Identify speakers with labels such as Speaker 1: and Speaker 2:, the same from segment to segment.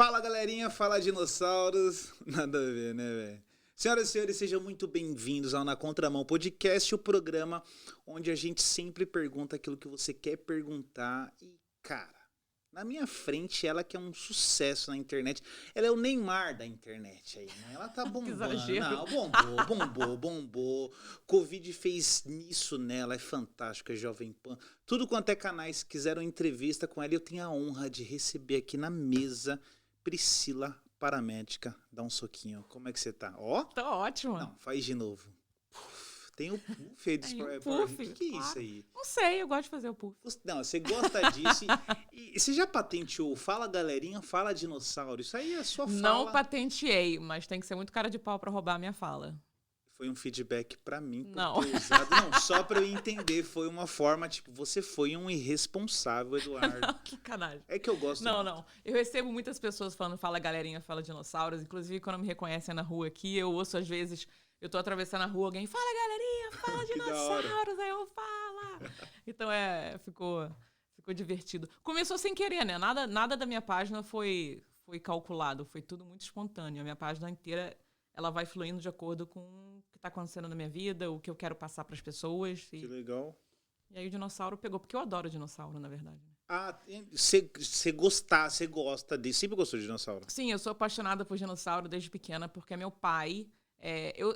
Speaker 1: Fala galerinha, fala dinossauros. Nada a ver, né, velho? Senhoras e senhores, sejam muito bem-vindos ao Na Contramão Podcast, o programa onde a gente sempre pergunta aquilo que você quer perguntar. E, cara, na minha frente, ela que é um sucesso na internet. Ela é o Neymar da internet aí, né? Ela tá bombando.
Speaker 2: exagero.
Speaker 1: Não, bombou. Covid fez nisso nela, é fantástico, é Jovem Pan. Tudo quanto é canais quiseram entrevista com ela. Eu tenho a honra de receber aqui na mesa Priscila Paramédica. Dá um soquinho. Como é que você tá? Ó.
Speaker 2: Tô ótima.
Speaker 1: Não, faz de novo. Tem o puff aí dos
Speaker 2: Tem o
Speaker 1: Power.
Speaker 2: puff,
Speaker 1: O que é isso
Speaker 2: claro.
Speaker 1: aí?
Speaker 2: Não sei, eu gosto de fazer o puff.
Speaker 1: Não, você gosta disso. E você já patenteou? Fala galerinha, fala dinossauro. Isso aí é a sua fala.
Speaker 2: Não patenteei, mas tem que ser muito cara de pau pra roubar a minha fala.
Speaker 1: Foi um feedback pra mim por
Speaker 2: Não.
Speaker 1: ter usado. Não, só pra eu entender. Foi uma forma, tipo, você foi um irresponsável, Eduardo.
Speaker 2: Não, que canagem.
Speaker 1: É que eu gosto
Speaker 2: Não,
Speaker 1: muito.
Speaker 2: não. Eu recebo muitas pessoas falando fala galerinha, fala dinossauros. Inclusive, quando me reconhecem na rua aqui, eu ouço às vezes... Eu tô atravessando a rua, alguém fala galerinha, fala
Speaker 1: Que da hora.
Speaker 2: dinossauros, aí eu falo. Então ficou divertido. Começou sem querer, né? Nada da minha página foi calculado, foi tudo muito espontâneo. A minha página inteira, ela vai fluindo de acordo com o que tá acontecendo na minha vida, o que eu quero passar pras pessoas.
Speaker 1: Que legal.
Speaker 2: E aí o dinossauro pegou, porque eu adoro dinossauro, na verdade.
Speaker 1: Ah, você gosta disso. Sempre gostou de dinossauro?
Speaker 2: Sim, eu sou apaixonada por dinossauro desde pequena, porque meu pai...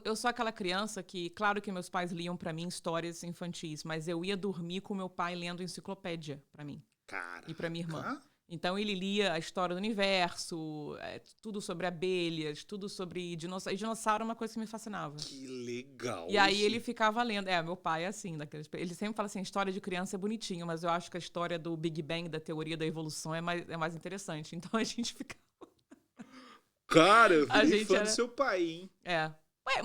Speaker 2: eu sou aquela criança que, claro que meus pais liam pra mim histórias infantis, mas eu ia dormir com meu pai lendo enciclopédia pra mim
Speaker 1: Cara.
Speaker 2: e pra minha irmã. Então ele lia a história do universo, tudo sobre abelhas, tudo sobre dinossauro. E dinossauro é uma coisa que me fascinava.
Speaker 1: Que legal.
Speaker 2: E aí ele ficava lendo. Meu pai é assim, ele sempre fala assim, história de criança é bonitinho, mas eu acho que a história do Big Bang, da teoria da evolução, é mais interessante. Então a gente ficava...
Speaker 1: Cara, eu
Speaker 2: A
Speaker 1: virei
Speaker 2: gente
Speaker 1: fã
Speaker 2: era-
Speaker 1: do seu pai, hein?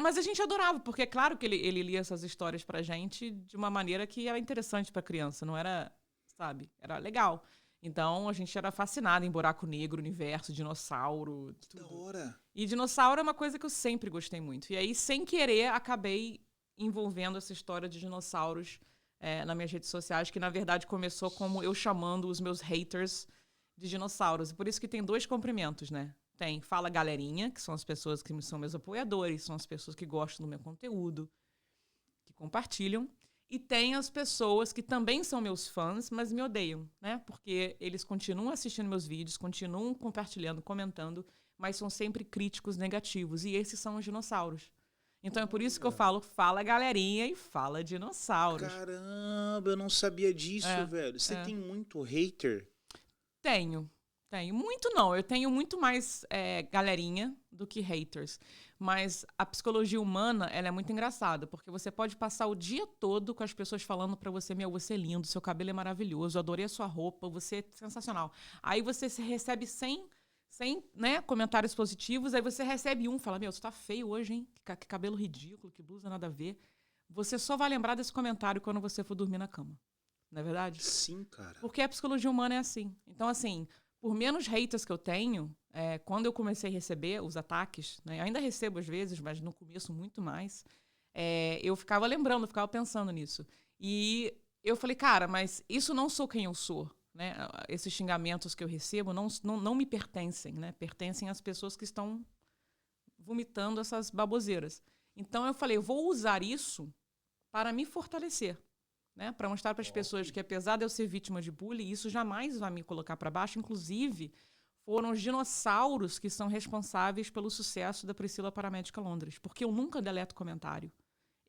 Speaker 2: Mas a gente adorava, porque é claro que ele lia essas histórias pra gente de uma maneira que era interessante pra criança, não era, sabe? Era legal. Então a gente era fascinado em buraco negro, universo, dinossauro,
Speaker 1: Que da
Speaker 2: tudo.
Speaker 1: hora.
Speaker 2: E dinossauro é uma coisa que eu sempre gostei muito. E aí, sem querer, acabei envolvendo essa história de dinossauros nas minhas redes sociais, que na verdade começou como eu chamando os meus haters de dinossauros. E por isso que tem dois comprimentos, né? Tem Fala Galerinha, que são as pessoas que são meus apoiadores, são as pessoas que gostam do meu conteúdo, que compartilham. E tem as pessoas que também são meus fãs, mas me odeiam, né? Porque eles continuam assistindo meus vídeos, continuam compartilhando, comentando, mas são sempre críticos negativos. E esses são os dinossauros. Então é por isso que eu falo Fala Galerinha e Fala Dinossauros.
Speaker 1: Caramba, eu não sabia disso, velho. Você tem muito hater?
Speaker 2: Tenho. Muito não. Eu tenho muito mais galerinha do que haters. Mas a psicologia humana, ela é muito engraçada. Porque você pode passar o dia todo com as pessoas falando pra você, você é lindo, seu cabelo é maravilhoso, adorei a sua roupa, você é sensacional. Aí você se recebe sem né, comentários positivos, aí você recebe fala, você tá feio hoje, hein? Que cabelo ridículo, que blusa nada a ver. Você só vai lembrar desse comentário quando você for dormir na cama. Não é verdade?
Speaker 1: Sim, cara.
Speaker 2: Porque a psicologia humana é assim. Então, assim, por menos haters que eu tenho, quando eu comecei a receber os ataques, né, eu ainda recebo às vezes, mas no começo muito mais, eu ficava lembrando, eu ficava pensando nisso. E eu falei, cara, mas isso não sou quem eu sou. Né? Esses xingamentos que eu recebo não me pertencem, né? Pertencem às pessoas que estão vomitando essas baboseiras. Então eu falei, eu vou usar isso para me fortalecer. Né, para mostrar para as pessoas que, apesar de eu ser vítima de bullying, isso jamais vai me colocar para baixo. Inclusive, foram os dinossauros que são responsáveis pelo sucesso da Priscila Paramédica Londres. Porque eu nunca deleto comentário.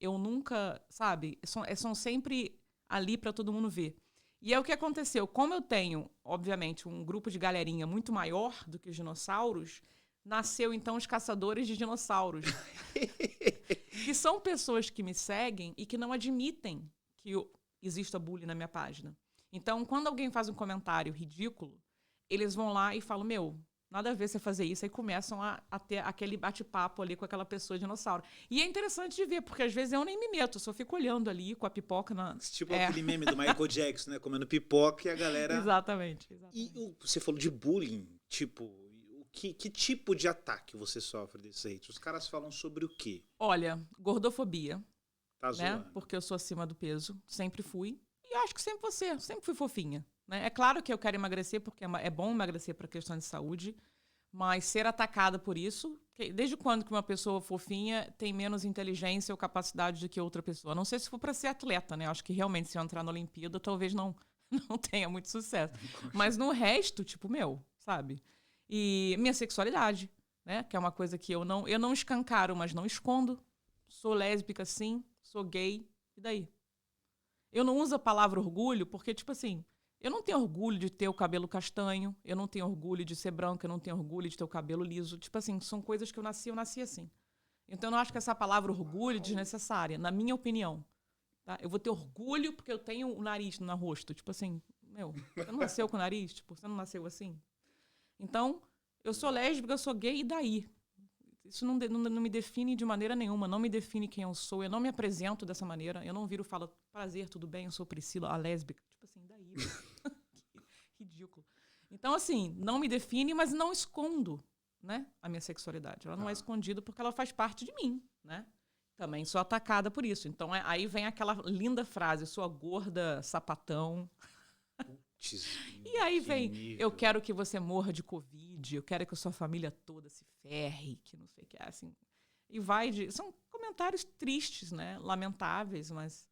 Speaker 2: Eu nunca, sabe? São sempre ali para todo mundo ver. E é o que aconteceu. Como eu tenho, obviamente, um grupo de galerinha muito maior do que os dinossauros, nasceu, então, os caçadores de dinossauros. Que são pessoas que me seguem e que não admitem que exista bullying na minha página. Então, quando alguém faz um comentário ridículo, eles vão lá e falam, nada a ver você fazer isso, aí começam a ter aquele bate-papo ali com aquela pessoa dinossauro. E é interessante de ver, porque às vezes eu nem me meto, eu só fico olhando ali com a pipoca na...
Speaker 1: Tipo aquele meme do Michael Jackson, né? Comendo pipoca e a galera...
Speaker 2: Exatamente.
Speaker 1: E você falou de bullying, tipo... Que tipo de ataque você sofre desse hate? Os caras falam sobre o quê?
Speaker 2: Olha, gordofobia.
Speaker 1: Tá
Speaker 2: né?
Speaker 1: zoando.
Speaker 2: Porque eu sou acima do peso, sempre fui. E acho que sempre fui fofinha. Né? É claro que eu quero emagrecer, porque é bom emagrecer para questão de saúde, Mas ser atacada por isso, desde quando que uma pessoa fofinha tem menos inteligência ou capacidade do que outra pessoa? A não sei se for para ser atleta, né? Acho que realmente se eu entrar na Olimpíada, talvez não tenha muito sucesso. Mas no resto, tipo, sabe? E minha sexualidade, né? Que é uma coisa que eu não escancaro, mas não escondo. Sou lésbica, sim. Sou gay. E daí? Eu não uso a palavra orgulho porque, tipo assim, eu não tenho orgulho de ter o cabelo castanho, eu não tenho orgulho de ser branca, eu não tenho orgulho de ter o cabelo liso. Tipo assim, são coisas que eu nasci assim. Então, eu não acho que essa palavra orgulho é desnecessária, na minha opinião. Tá? Eu vou ter orgulho porque eu tenho o nariz no rosto. Tipo assim, você não nasceu com o nariz? Tipo, você não nasceu assim? Então, eu sou lésbica, eu sou gay, e daí? Isso não me define de maneira nenhuma, não me define quem eu sou, eu não me apresento dessa maneira, eu não viro e falo, prazer, tudo bem, eu sou Priscila, a lésbica. Tipo assim, daí? Ridículo. Então, assim, não me define, mas não escondo, né, a minha sexualidade. Ela não é escondida porque ela faz parte de mim, né? Também sou atacada por isso. Então, aí vem aquela linda frase, sua gorda sapatão. E aí vem, eu quero que você morra de Covid, eu quero que a sua família toda se ferre, que não sei o que é, assim. E são comentários tristes, né? Lamentáveis, mas...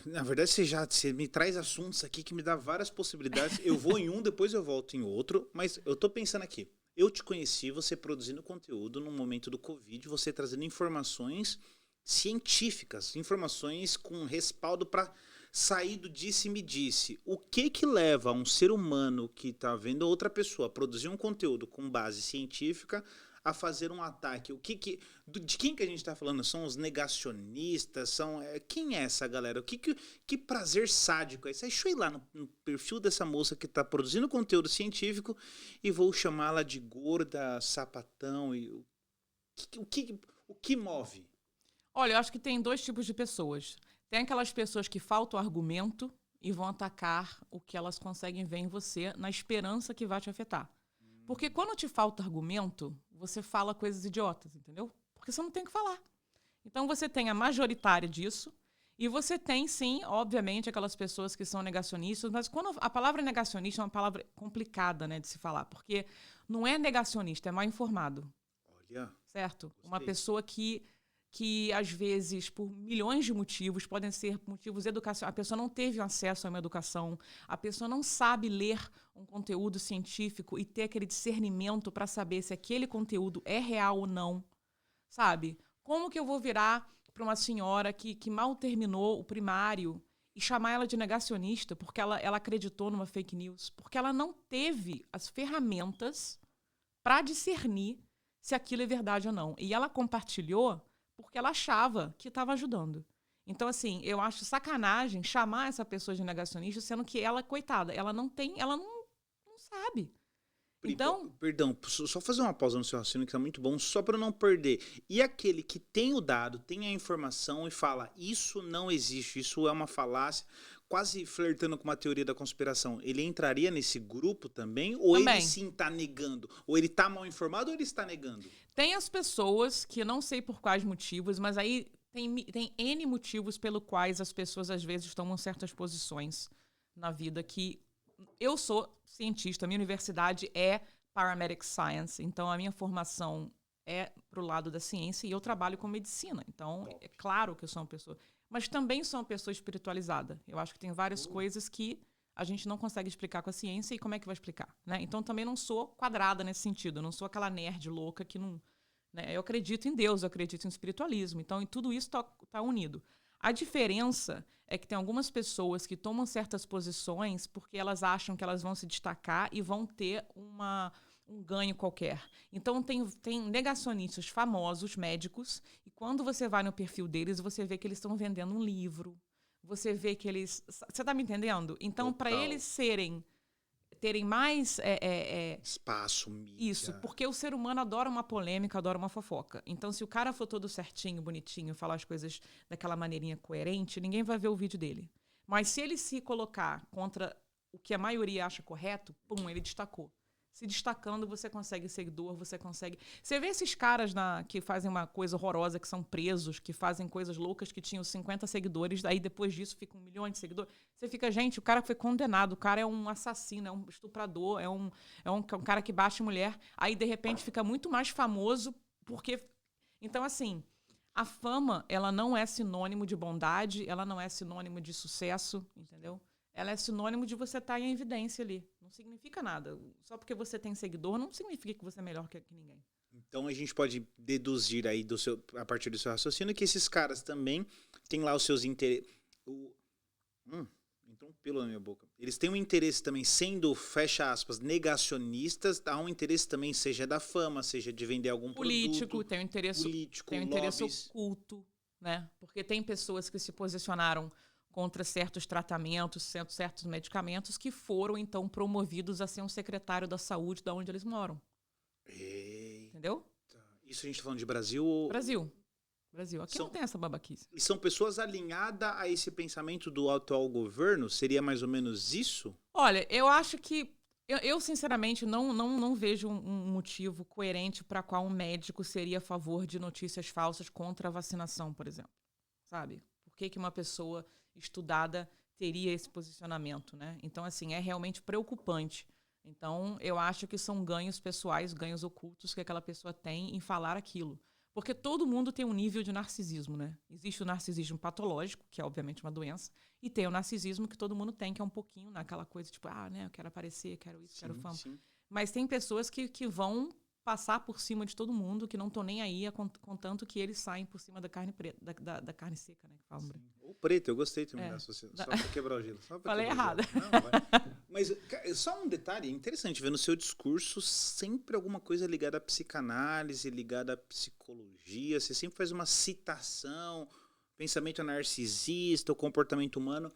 Speaker 1: Na verdade, você me traz assuntos aqui que me dá várias possibilidades. Eu vou em um, depois eu volto em outro, mas eu tô pensando aqui. Eu te conheci, você produzindo conteúdo no momento do Covid, você trazendo informações científicas, informações com respaldo para sair do disse-me-disse. O que leva um ser humano que está vendo outra pessoa produzir um conteúdo com base científica a fazer um ataque? De quem que a gente está falando? São os negacionistas? Quem é essa galera? Que prazer sádico é esse? Deixa eu ir lá no perfil dessa moça que está produzindo conteúdo científico e vou chamá-la de gorda, sapatão. O que move?
Speaker 2: Olha, eu acho que tem dois tipos de pessoas. Tem aquelas pessoas que faltam argumento e vão atacar o que elas conseguem ver em você na esperança que vai te afetar. Porque quando te falta argumento, você fala coisas idiotas, entendeu? Porque você não tem o que falar. Então você tem a majoritária disso e você tem, sim, obviamente, aquelas pessoas que são negacionistas, mas quando a palavra negacionista é uma palavra complicada, né, de se falar, porque não é negacionista, é mal informado.
Speaker 1: Olha.
Speaker 2: Certo?
Speaker 1: Gostei.
Speaker 2: Uma pessoa que às vezes, por milhões de motivos, podem ser motivos educacionais. A pessoa não teve acesso a uma educação, a pessoa não sabe ler um conteúdo científico e ter aquele discernimento para saber se aquele conteúdo é real ou não, sabe? Como que eu vou virar para uma senhora que mal terminou o primário e chamar ela de negacionista porque ela acreditou numa fake news? Porque ela não teve as ferramentas para discernir se aquilo é verdade ou não. E ela compartilhou porque ela achava que estava ajudando. Então, assim, eu acho sacanagem chamar essa pessoa de negacionista, sendo que ela, coitada, ela não sabe. Então...
Speaker 1: Perdão, só fazer uma pausa no seu raciocínio que tá muito bom, só para não perder. E aquele que tem o dado, tem a informação e fala, isso não existe, isso é uma falácia, quase flertando com uma teoria da conspiração, ele entraria nesse grupo também? Ou
Speaker 2: também.
Speaker 1: Ele sim está negando? Ou ele está mal informado ou ele está negando?
Speaker 2: Tem as pessoas que não sei por quais motivos, mas aí tem N motivos pelo quais as pessoas às vezes tomam certas posições na vida que... Eu sou cientista, a minha universidade é Paramedic Science, então a minha formação é pro lado da ciência e eu trabalho com medicina. Então, é claro que eu sou uma pessoa... Mas também sou uma pessoa espiritualizada. Eu acho que tem várias coisas que a gente não consegue explicar com a ciência e como é que vai explicar, né? Então, também não sou quadrada nesse sentido. Eu não sou aquela nerd louca que não... Né? Eu acredito em Deus, eu acredito em espiritualismo. Então, em tudo isso tá unido. A diferença é que tem algumas pessoas que tomam certas posições porque elas acham que elas vão se destacar e vão ter um ganho qualquer. Então, tem negacionistas famosos, médicos, e quando você vai no perfil deles, você vê que eles estão vendendo um livro, você vê que eles... Você está me entendendo? Então, para eles terem mais...
Speaker 1: espaço, mídia.
Speaker 2: Isso, porque o ser humano adora uma polêmica, adora uma fofoca. Então, se o cara for todo certinho, bonitinho, falar as coisas daquela maneirinha coerente, ninguém vai ver o vídeo dele. Mas se ele se colocar contra o que a maioria acha correto, pum, ele destacou. se destacando, você consegue seguidor, você consegue... Você vê esses caras que fazem uma coisa horrorosa, que são presos, que fazem coisas loucas, que tinham 50 seguidores, daí depois disso fica 1 milhão de seguidores. Você fica, gente, o cara foi condenado, o cara é um assassino, é um estuprador, é um cara que bate mulher, aí de repente fica muito mais famoso porque... Então, assim, a fama, ela não é sinônimo de bondade, ela não é sinônimo de sucesso, entendeu? Ela é sinônimo de você estar em evidência ali. Não significa nada. Só porque você tem seguidor, não significa que você é melhor que ninguém.
Speaker 1: Então a gente pode deduzir aí a partir do seu raciocínio que esses caras também têm lá os seus interesses. Entrou um pelo na minha boca. Eles têm um interesse também, sendo, fecha aspas, negacionistas, há um interesse também, seja da fama, seja de vender algum produto.
Speaker 2: Tem um interesse oculto, né? Porque tem pessoas que se posicionaram contra certos tratamentos, certos medicamentos, que foram, então, promovidos a ser um secretário da saúde de onde eles moram.
Speaker 1: Eita.
Speaker 2: Entendeu?
Speaker 1: Isso a gente tá falando de Brasil ou...
Speaker 2: Brasil. Aqui não tem essa babaquice.
Speaker 1: E são pessoas alinhadas a esse pensamento do atual governo? Seria mais ou menos isso?
Speaker 2: Olha, eu acho que... Eu sinceramente, não vejo um motivo coerente para qual um médico seria a favor de notícias falsas contra a vacinação, por exemplo. Sabe? Por que uma pessoa estudada teria esse posicionamento, né? Então, assim, é realmente preocupante. Então, eu acho que são ganhos pessoais, ganhos ocultos que aquela pessoa tem em falar aquilo. Porque todo mundo tem um nível de narcisismo, né? Existe o narcisismo patológico, que é obviamente uma doença, e tem o narcisismo que todo mundo tem, que é um pouquinho naquela coisa, tipo, né, eu quero aparecer, quero isso, quero fama. Sim. Mas tem pessoas que vão passar por cima de todo mundo, que não estão nem aí, contanto que eles saem por cima da carne preta, da carne seca, né? Que falam.
Speaker 1: Ou preta, eu gostei de terminar só pra quebrar o gelo.
Speaker 2: Falei errado.
Speaker 1: Mas só um detalhe interessante, ver no seu discurso sempre alguma coisa ligada à psicanálise, ligada à psicologia, você sempre faz uma citação, pensamento narcisista, o comportamento humano.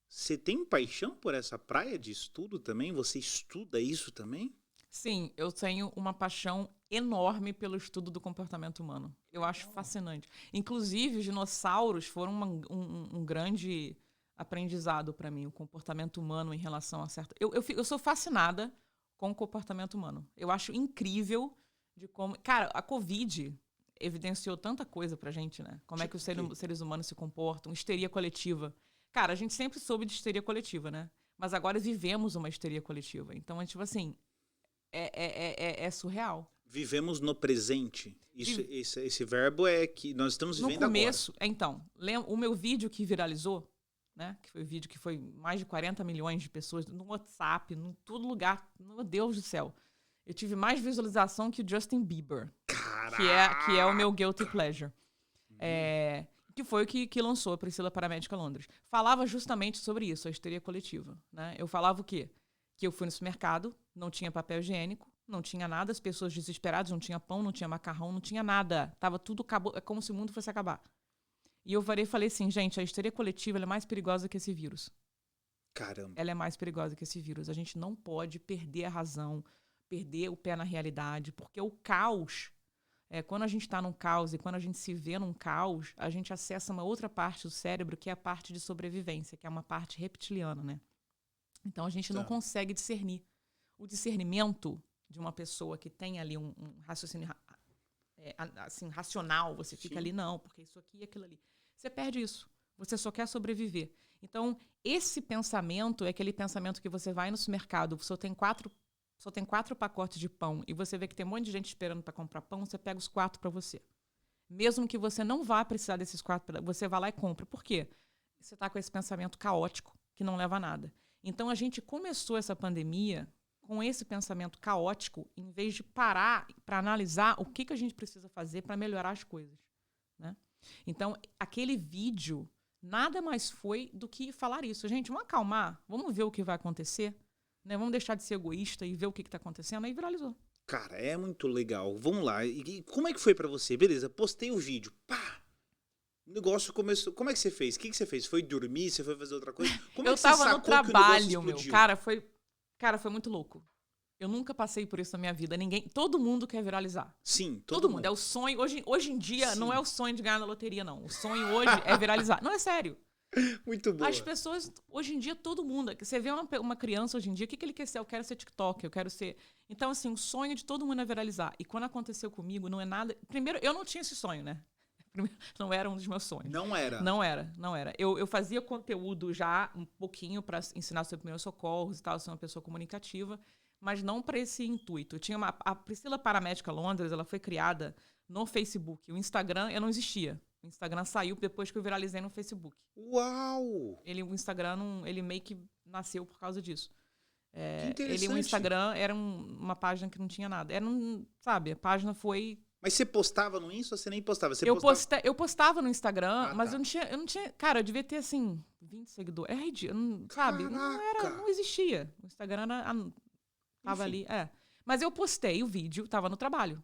Speaker 1: Você tem paixão por essa praia de estudo também? Você estuda isso também?
Speaker 2: Sim, eu tenho uma paixão enorme pelo estudo do comportamento humano. Eu acho fascinante. Inclusive, os dinossauros foram um grande aprendizado para mim, o comportamento humano em relação a certa... Eu sou fascinada com o comportamento humano. Eu acho incrível de como... Cara, a Covid evidenciou tanta coisa pra gente, né? Como é que os seres humanos se comportam, histeria coletiva. Cara, a gente sempre soube de histeria coletiva, né? Mas agora vivemos uma histeria coletiva. Então, tipo assim... É surreal.
Speaker 1: Vivemos no presente. Esse verbo é que nós estamos vivendo agora.
Speaker 2: No começo, então, o meu vídeo que viralizou, né? Que foi o vídeo que foi mais de 40 milhões de pessoas no WhatsApp, em todo lugar. Meu Deus do céu. Eu tive mais visualização que o Justin Bieber.
Speaker 1: Caraca!
Speaker 2: Que é o meu guilty pleasure. Que foi o que lançou a Priscila Paramédica Londres. Falava justamente sobre isso, a histeria coletiva. Né? Eu falava o quê? Que eu fui no supermercado, não tinha papel higiênico, não tinha nada, as pessoas desesperadas, não tinha pão, não tinha macarrão, não tinha nada. Tava tudo, é como se o mundo fosse acabar. E eu falei assim, gente, a histeria coletiva ela é mais perigosa que esse vírus.
Speaker 1: Caramba.
Speaker 2: Ela é mais perigosa que esse vírus. A gente não pode perder a razão, perder o pé na realidade, porque o caos, quando a gente está num caos e quando a gente se vê num caos, a gente acessa uma outra parte do cérebro, que é a parte de sobrevivência, que é uma parte reptiliana, né? Então, a gente não consegue discernir. O discernimento de uma pessoa que tem ali um raciocínio assim, racional, você fica ali, não, porque isso aqui e aquilo ali. Você perde isso. Você só quer sobreviver. Então, esse pensamento é aquele pensamento que você vai no supermercado, só tem quatro pacotes de pão e você vê que tem um monte de gente esperando para comprar pão, você pega os 4 para você. Mesmo que você não vá precisar desses 4, você vai lá e compra. Por quê? Você está com esse pensamento caótico que não leva a nada. Então, a gente começou essa pandemia com esse pensamento caótico, em vez de parar para analisar o que a gente precisa fazer para melhorar as coisas. Né? Então, aquele vídeo nada mais foi do que falar isso. Gente, vamos acalmar, vamos ver o que vai acontecer, né? Vamos deixar de ser egoísta e ver o que está acontecendo. Aí viralizou.
Speaker 1: Cara, é muito legal. Vamos lá. E como é que foi para você? Beleza, postei o vídeo. Pá! O negócio começou... Como é que você fez? O que você fez? Foi dormir? Você foi fazer outra coisa? Como
Speaker 2: eu
Speaker 1: é que você
Speaker 2: tava
Speaker 1: sacou
Speaker 2: no trabalho,
Speaker 1: que o negócio explodiu?
Speaker 2: meu. Cara, foi muito louco. Eu nunca passei por isso na minha vida. Todo mundo quer viralizar.
Speaker 1: Sim,
Speaker 2: todo mundo. É o sonho. Hoje em dia,
Speaker 1: Sim.
Speaker 2: não é o sonho de ganhar na loteria, não. O sonho hoje é viralizar. Não, é sério.
Speaker 1: Muito boa.
Speaker 2: As pessoas, hoje em dia, todo mundo. Você vê uma criança hoje em dia, o que ele quer ser? Eu quero ser TikTok, eu quero ser. Então, assim, o sonho de todo mundo é viralizar. E quando aconteceu comigo, não é nada. Primeiro, eu não tinha esse sonho, né? Primeiro, não era um dos meus sonhos.
Speaker 1: Não era?
Speaker 2: Não era, não era. Eu fazia conteúdo já um pouquinho para ensinar sobre primeiros socorros e tal, ser uma pessoa comunicativa, mas não para esse intuito. Eu tinha a Priscila Paramédica Londres, ela foi criada no Facebook. O Instagram, eu não existia. O Instagram saiu depois que eu viralizei no Facebook.
Speaker 1: Uau!
Speaker 2: O Instagram, ele meio que nasceu por causa disso.
Speaker 1: Que interessante.
Speaker 2: O Instagram era uma página que não tinha nada. Sabe, a página foi...
Speaker 1: Mas você postava no Insta ou você nem postava?
Speaker 2: Eu postava no Instagram, mas
Speaker 1: tá.
Speaker 2: eu não tinha... Cara, eu devia ter, assim, 20 seguidores. É ridículo, sabe? Não existia. O Instagram tava ali, Mas eu postei o vídeo, tava no trabalho.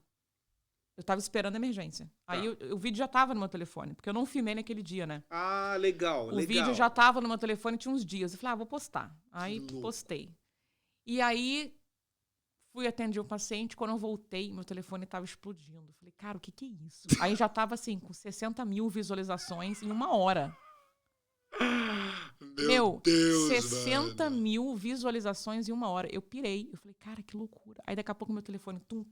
Speaker 2: Eu tava esperando a emergência. Aí o vídeo já tava no meu telefone, porque eu não filmei naquele dia, né?
Speaker 1: Ah, legal,
Speaker 2: O vídeo já tava no meu telefone, tinha uns dias. Eu falei, vou postar. Aí postei. E aí, fui atender um paciente, quando eu voltei, meu telefone tava explodindo. Eu falei, cara, o que é isso? Aí já tava, assim, com 60 mil visualizações em 1 hora. Meu Deus, 60 mil visualizações em 1 hora. Eu pirei. Eu falei, cara, que loucura. Aí daqui a pouco meu telefone, tum.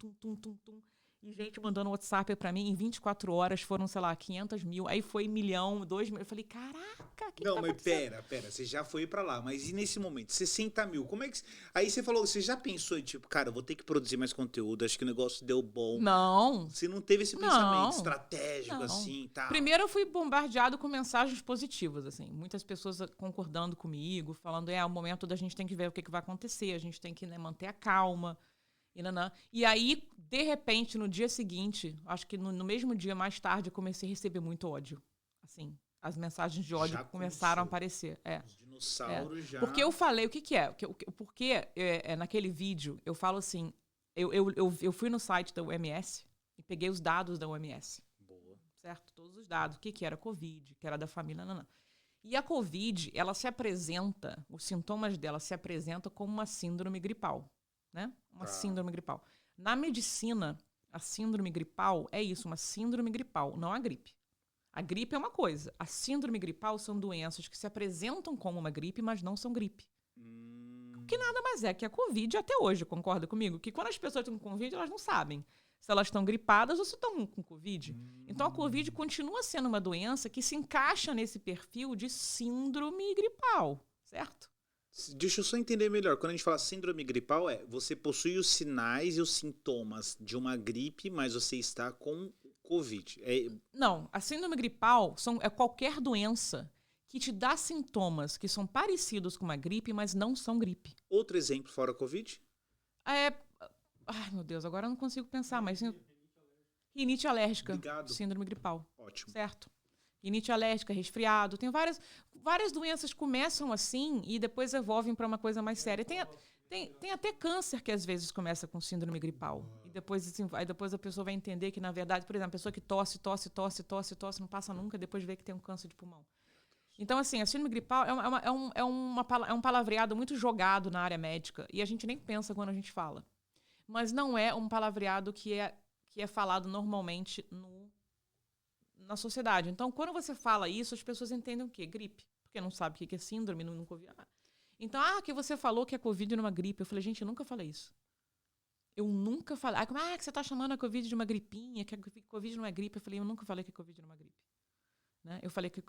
Speaker 2: E gente mandando WhatsApp pra mim, em 24 horas foram, sei lá, 500 mil. Aí foi 1 milhão, 2 milhões. Eu falei, caraca, que
Speaker 1: Não,
Speaker 2: tá
Speaker 1: mas pera, você já foi pra lá. Mas e nesse momento, 60 mil, como é que... Aí você falou, você já pensou, tipo, cara, vou ter que produzir mais conteúdo, acho que o negócio deu bom.
Speaker 2: Não.
Speaker 1: Você não teve esse pensamento estratégico,
Speaker 2: não.
Speaker 1: assim, tá?
Speaker 2: Primeiro eu fui bombardeado com mensagens positivas, assim. Muitas pessoas concordando comigo, falando, o momento da gente tem que ver o que vai acontecer, a gente tem que, né, manter a calma. E aí, de repente, no dia seguinte, acho que no mesmo dia, mais tarde, eu comecei a receber muito ódio. Assim, as mensagens de ódio começaram a aparecer.
Speaker 1: Os dinossauros já...
Speaker 2: Porque eu falei, o que é? Porque naquele vídeo, eu falo assim, eu fui no site da OMS e peguei os dados da OMS.
Speaker 1: Boa.
Speaker 2: Certo? Todos os dados. O que era Covid, que era da família, E a Covid, ela se apresenta, os sintomas dela se apresentam como uma síndrome gripal. Né? Uma síndrome gripal. Na medicina, a síndrome gripal é isso, uma síndrome gripal, não a gripe. A gripe é uma coisa. A síndrome gripal são doenças que se apresentam como uma gripe, mas não são gripe. Que nada mais é que a Covid até hoje, concorda comigo? Que quando as pessoas estão com Covid, elas não sabem se elas estão gripadas ou se estão com Covid. Então, a Covid continua sendo uma doença que se encaixa nesse perfil de síndrome gripal, certo?
Speaker 1: Deixa eu só entender melhor. Quando a gente fala síndrome gripal, você possui os sinais e os sintomas de uma gripe, mas você está com Covid.
Speaker 2: Não, a síndrome gripal é qualquer doença que te dá sintomas que são parecidos com uma gripe, mas não são gripe.
Speaker 1: Outro exemplo fora Covid?
Speaker 2: Ai, meu Deus, agora eu não consigo pensar, mas... Rinite alérgica.
Speaker 1: Obrigado.
Speaker 2: Síndrome gripal.
Speaker 1: Ótimo.
Speaker 2: Certo. Rinite alérgica, resfriado. Tem várias doenças que começam assim e depois evolvem para uma coisa mais séria. Tem até câncer que às vezes começa com síndrome gripal. E depois, assim, aí depois a pessoa vai entender que, na verdade, por exemplo, a pessoa que tosse, não passa nunca, depois vê que tem um câncer de pulmão. Então, assim, a síndrome gripal é um palavreado muito jogado na área médica e a gente nem pensa quando a gente fala. Mas não é um palavreado que é falado normalmente na sociedade. Então, quando você fala isso, as pessoas entendem o quê? Gripe. Porque não sabe o que é síndrome, nunca ouviu. Então, que você falou que a Covid não é uma gripe. Eu falei, gente, eu nunca falei isso. Eu nunca falei. Que você está chamando a Covid de uma gripinha, que a Covid não é gripe. Eu falei, eu nunca falei que a Covid não é uma gripe. Né? Eu falei que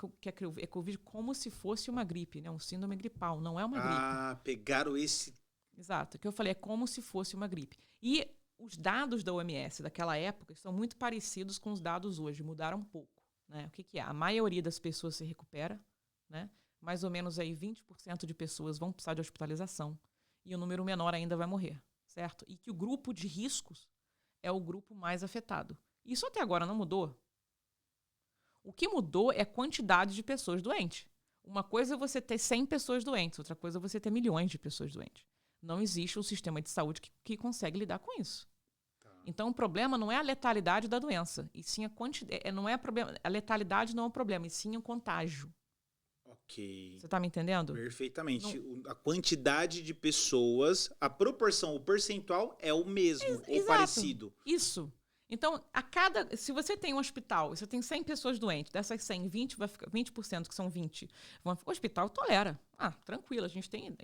Speaker 2: é Covid como se fosse uma gripe, né? Um síndrome gripal, não é uma gripe.
Speaker 1: Pegaram esse...
Speaker 2: Exato. O que eu falei é como se fosse uma gripe. E os dados da OMS daquela época são muito parecidos com os dados hoje, mudaram um pouco. Né? O que é? A maioria das pessoas se recupera, né? Mais ou menos aí 20% de pessoas vão precisar de hospitalização e o número menor ainda vai morrer, certo? E que o grupo de riscos é o grupo mais afetado. Isso até agora não mudou. O que mudou é a quantidade de pessoas doentes. Uma coisa é você ter 100 pessoas doentes, outra coisa é você ter milhões de pessoas doentes. Não existe um sistema de saúde que consegue lidar com isso. Então, o problema não é a letalidade da doença, e sim a quantidade. A letalidade não é um problema, e sim o contágio.
Speaker 1: Ok.
Speaker 2: Você está me entendendo?
Speaker 1: Perfeitamente. A quantidade de pessoas, a proporção, o percentual é o mesmo, ou
Speaker 2: Exato.
Speaker 1: parecido.
Speaker 2: Isso. Então, se você tem um hospital, você tem 100 pessoas doentes, dessas 100, 20%, que são 20, o hospital tolera. Tranquilo, a gente tem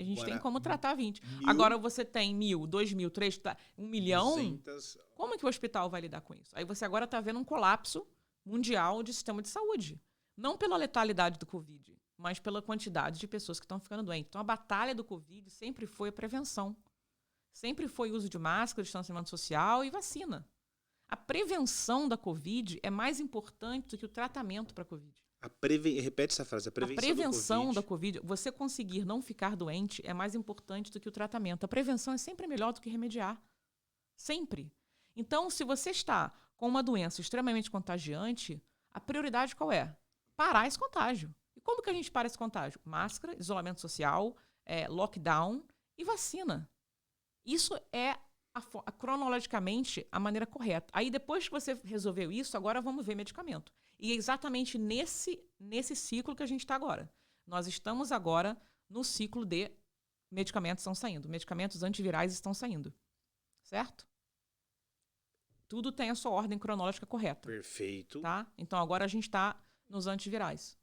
Speaker 2: como tratar 20. Agora você tem 1.000, 2.000, 3, 1 milhão,
Speaker 1: 200...
Speaker 2: como que o hospital vai lidar com isso? Aí você agora está vendo um colapso mundial de sistema de saúde. Não pela letalidade do Covid, mas pela quantidade de pessoas que estão ficando doentes. Então, a batalha do Covid sempre foi a prevenção. Sempre foi o uso de máscara, distanciamento social e vacina. A prevenção da Covid é mais importante do que o tratamento para a Covid.
Speaker 1: Repete essa frase. A
Speaker 2: prevenção da COVID, você conseguir não ficar doente é mais importante do que o tratamento. A prevenção é sempre melhor do que remediar. Sempre. Então, se você está com uma doença extremamente contagiante, a prioridade qual é? Parar esse contágio. E como que a gente para esse contágio? Máscara, isolamento social, lockdown e vacina. Isso é cronologicamente a maneira correta. Aí, depois que você resolveu isso, agora vamos ver medicamento. E é exatamente nesse ciclo que a gente está agora. Nós estamos agora no ciclo de medicamentos estão saindo. Medicamentos antivirais estão saindo. Certo? Tudo tem a sua ordem cronológica correta.
Speaker 1: Perfeito.
Speaker 2: Tá? Então, agora a gente está nos antivirais.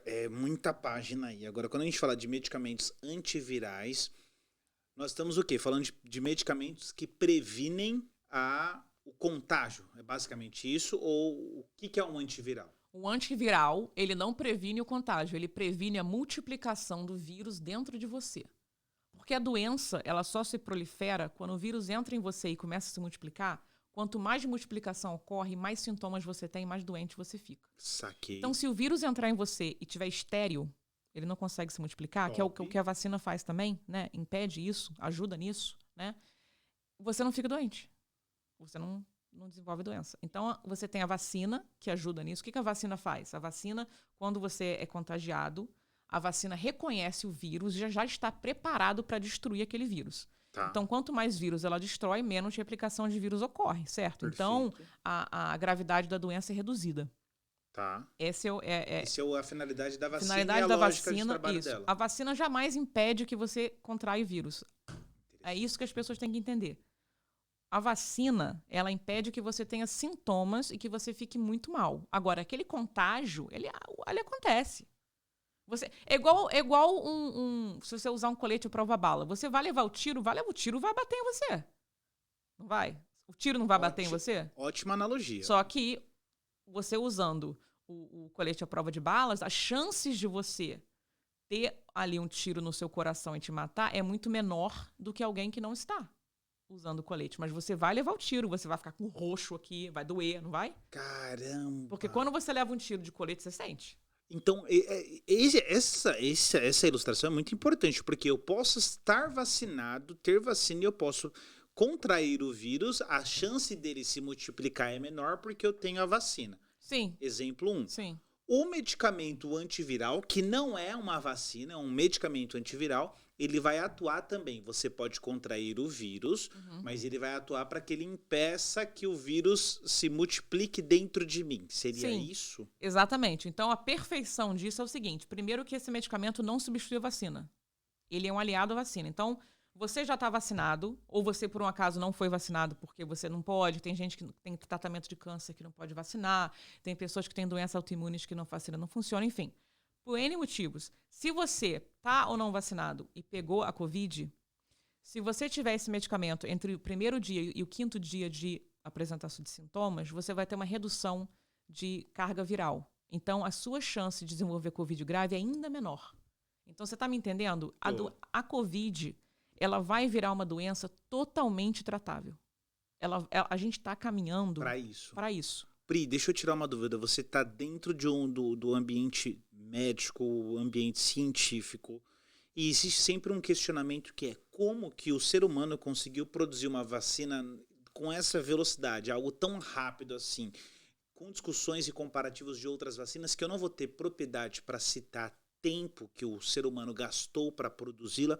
Speaker 1: É muita página aí. Agora, quando a gente fala de medicamentos antivirais, nós estamos o quê? Falando de medicamentos que previnem o contágio. É basicamente isso? Ou o que é um antiviral?
Speaker 2: O antiviral, ele não previne o contágio, ele previne a multiplicação do vírus dentro de você. Porque a doença, ela só se prolifera quando o vírus entra em você e começa a se multiplicar. Quanto mais multiplicação ocorre, mais sintomas você tem, mais doente você fica.
Speaker 1: Saquei.
Speaker 2: Então, se o vírus entrar em você e tiver estéril, ele não consegue se multiplicar, que é o que a vacina faz também, né? Impede isso, ajuda nisso, né? Você não fica doente. Você não desenvolve doença. Então, você tem a vacina, que ajuda nisso. O que a vacina faz? A vacina, quando você é contagiado, a vacina reconhece o vírus e já está preparado para destruir aquele vírus.
Speaker 1: Tá.
Speaker 2: Então, quanto mais vírus ela destrói, menos replicação de vírus ocorre, certo?
Speaker 1: Perfeito.
Speaker 2: Então, a gravidade da doença é reduzida.
Speaker 1: Tá.
Speaker 2: Essa é
Speaker 1: a finalidade da vacina
Speaker 2: finalidade
Speaker 1: e a
Speaker 2: da
Speaker 1: lógica
Speaker 2: vacina,
Speaker 1: de trabalho
Speaker 2: isso.
Speaker 1: dela.
Speaker 2: A vacina jamais impede que você contraia o vírus. É isso que as pessoas têm que entender. A vacina, ela impede que você tenha sintomas e que você fique muito mal. Agora, aquele contágio, ele acontece. É igual se você usar um colete à prova-bala. Você vai levar o tiro, vai bater em você. Não vai? O tiro não vai bater em você?
Speaker 1: Ótima analogia.
Speaker 2: Só que você usando o colete à prova de balas, as chances de você ter ali um tiro no seu coração e te matar é muito menor do que alguém que não está usando o colete. Mas você vai levar o tiro, você vai ficar com roxo aqui, vai doer, não vai?
Speaker 1: Caramba!
Speaker 2: Porque quando você leva um tiro de colete, você sente.
Speaker 1: Então, essa ilustração é muito importante, porque eu posso estar vacinado, ter vacina e eu posso contrair o vírus, a chance dele se multiplicar é menor porque eu tenho a vacina.
Speaker 2: Sim.
Speaker 1: Exemplo 1.
Speaker 2: Sim.
Speaker 1: O medicamento antiviral, que não é uma vacina, é um medicamento antiviral, ele vai atuar também. Você pode contrair o vírus, mas ele vai atuar para que ele impeça que o vírus se multiplique dentro de mim. Seria isso?
Speaker 2: Exatamente. Então, a perfeição disso é o seguinte. Primeiro que esse medicamento não substitui a vacina. Ele é um aliado à vacina. Então, você já está vacinado, ou você, por um acaso, não foi vacinado porque você não pode. Tem gente que tem tratamento de câncer que não pode vacinar. Tem pessoas que têm doenças autoimunes que a vacina não funciona. Enfim, por N motivos. Se você está ou não vacinado e pegou a Covid, se você tiver esse medicamento entre o primeiro dia e o quinto dia de apresentação de sintomas, você vai ter uma redução de carga viral. Então, a sua chance de desenvolver Covid grave é ainda menor. Então, você está me entendendo? A Covid, ela vai virar uma doença totalmente tratável. A gente está caminhando para isso.
Speaker 1: Pri, deixa eu tirar uma dúvida. Você está dentro do ambiente médico, ambiente científico, e existe sempre um questionamento que é como que o ser humano conseguiu produzir uma vacina com essa velocidade, algo tão rápido assim, com discussões e comparativos de outras vacinas que eu não vou ter propriedade para citar tempo que o ser humano gastou para produzi-la.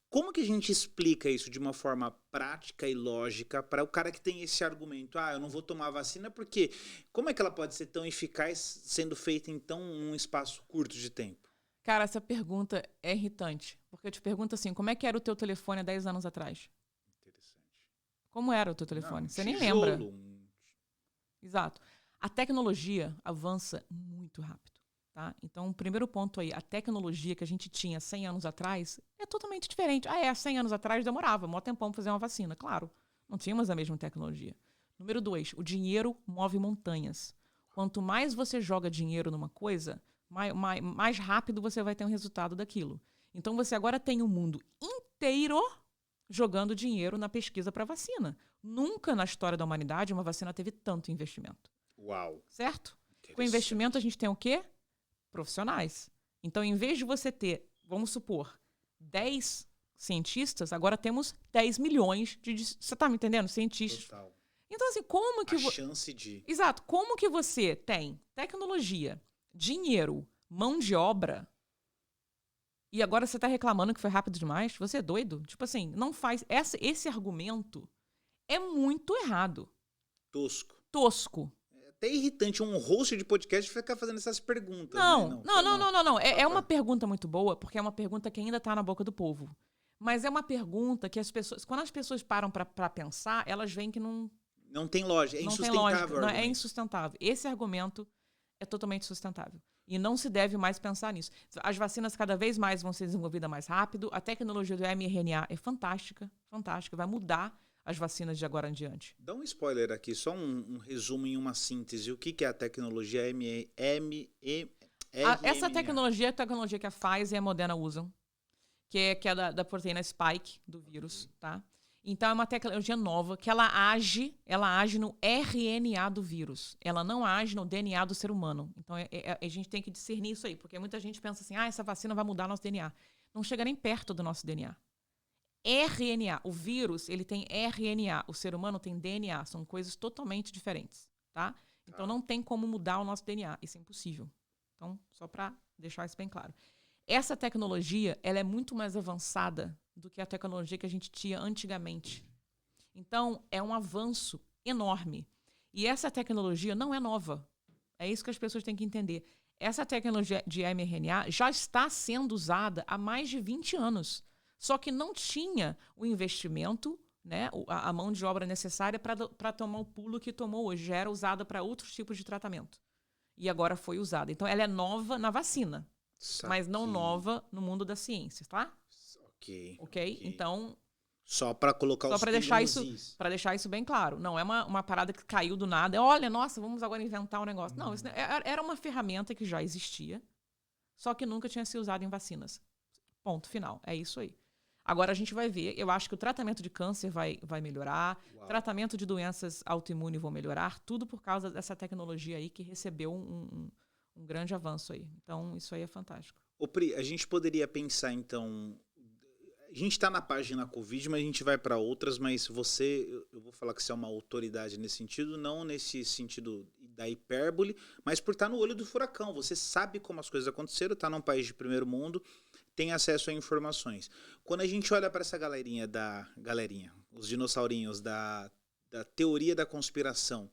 Speaker 1: Como que a gente explica isso de uma forma prática e lógica para o cara que tem esse argumento? Eu não vou tomar a vacina porque como é que ela pode ser tão eficaz sendo feita em um espaço curto de tempo?
Speaker 2: Cara, essa pergunta é irritante. Porque eu te pergunto assim, como é que era o teu telefone há 10 anos atrás?
Speaker 1: Interessante.
Speaker 2: Como era o teu telefone?
Speaker 1: Não,
Speaker 2: Você nem
Speaker 1: tijolo,
Speaker 2: lembra. Exato. A tecnologia avança muito rápido, tá? Então, o primeiro ponto aí, a tecnologia que a gente tinha 100 anos atrás é totalmente diferente. 100 anos atrás demorava, mó tempão pra fazer uma vacina, claro. Não tínhamos a mesma tecnologia. Número 2, o dinheiro move montanhas. Quanto mais você joga dinheiro numa coisa, mais rápido você vai ter um resultado daquilo. Então, você agora tem o mundo inteiro jogando dinheiro na pesquisa para vacina. Nunca na história da humanidade uma vacina teve tanto investimento.
Speaker 1: Uau.
Speaker 2: Certo? Com investimento a gente tem o quê? Profissionais. Então, em vez de você ter, vamos supor, 10 cientistas, agora temos 10 milhões de... Você tá me entendendo? Cientistas.
Speaker 1: Total.
Speaker 2: Então, assim, como que...
Speaker 1: A chance de...
Speaker 2: Exato. Como que você tem tecnologia, dinheiro, mão de obra, e agora você tá reclamando que foi rápido demais? Você é doido? Tipo assim, não faz... Esse argumento é muito errado. Tosco.
Speaker 1: É até irritante um host de podcast ficar fazendo essas perguntas.
Speaker 2: Não.
Speaker 1: Né?
Speaker 2: É uma pergunta muito boa, porque é uma pergunta que ainda tá na boca do povo. Mas é uma pergunta que as pessoas... Quando as pessoas param pra pensar, elas veem que não...
Speaker 1: Não tem lógica, é insustentável.
Speaker 2: Não, é insustentável. Esse argumento é totalmente sustentável. E não se deve mais pensar nisso. As vacinas cada vez mais vão ser desenvolvidas mais rápido. A tecnologia do mRNA é fantástica, vai mudar as vacinas de agora em diante.
Speaker 1: Dá um spoiler aqui, só um resumo em uma síntese. O que é a tecnologia mRNA?
Speaker 2: Essa tecnologia é a tecnologia que a Pfizer e a Moderna usam, que é da proteína spike do vírus, tá? Então, é uma tecnologia nova que ela age no RNA do vírus. Ela não age no DNA do ser humano. Então, a gente tem que discernir isso aí, porque muita gente pensa assim, essa vacina vai mudar nosso DNA. Não chega nem perto do nosso DNA. RNA, o vírus, ele tem RNA, o ser humano tem DNA, são coisas totalmente diferentes, tá? Então, não tem como mudar o nosso DNA, isso é impossível. Então, só para deixar isso bem claro. Essa tecnologia, ela é muito mais avançada do que a tecnologia que a gente tinha antigamente. Então, é um avanço enorme. E essa tecnologia não é nova. É isso que as pessoas têm que entender. Essa tecnologia de mRNA já está sendo usada há mais de 20 anos. Só que não tinha o investimento, né, a mão de obra necessária para tomar o pulo que tomou hoje. Já era usada para outros tipos de tratamento. E agora foi usada. Então, ela é nova na vacina. Mas não nova no mundo da ciência, tá? Ok? Então...
Speaker 1: Só para colocar
Speaker 2: só para deixar isso bem claro. Não é uma parada que caiu do nada. Olha, nossa, vamos agora inventar um negócio. Não, isso era uma ferramenta que já existia, só que nunca tinha sido usada em vacinas. Ponto final. É isso aí. Agora a gente vai ver. Eu acho que o tratamento de câncer vai melhorar. Uau. Tratamento de doenças autoimunes vão melhorar. Tudo por causa dessa tecnologia aí que recebeu um grande avanço aí. Então, isso aí é fantástico.
Speaker 1: Ô Pri, a gente poderia pensar, então... A gente está na página Covid, mas a gente vai para outras, mas eu vou falar que você é uma autoridade nesse sentido, não nesse sentido da hipérbole, mas por estar no olho do furacão. Você sabe como as coisas aconteceram, está num país de primeiro mundo, tem acesso a informações. Quando a gente olha para essa galerinha, os dinossaurinhos da teoria da conspiração,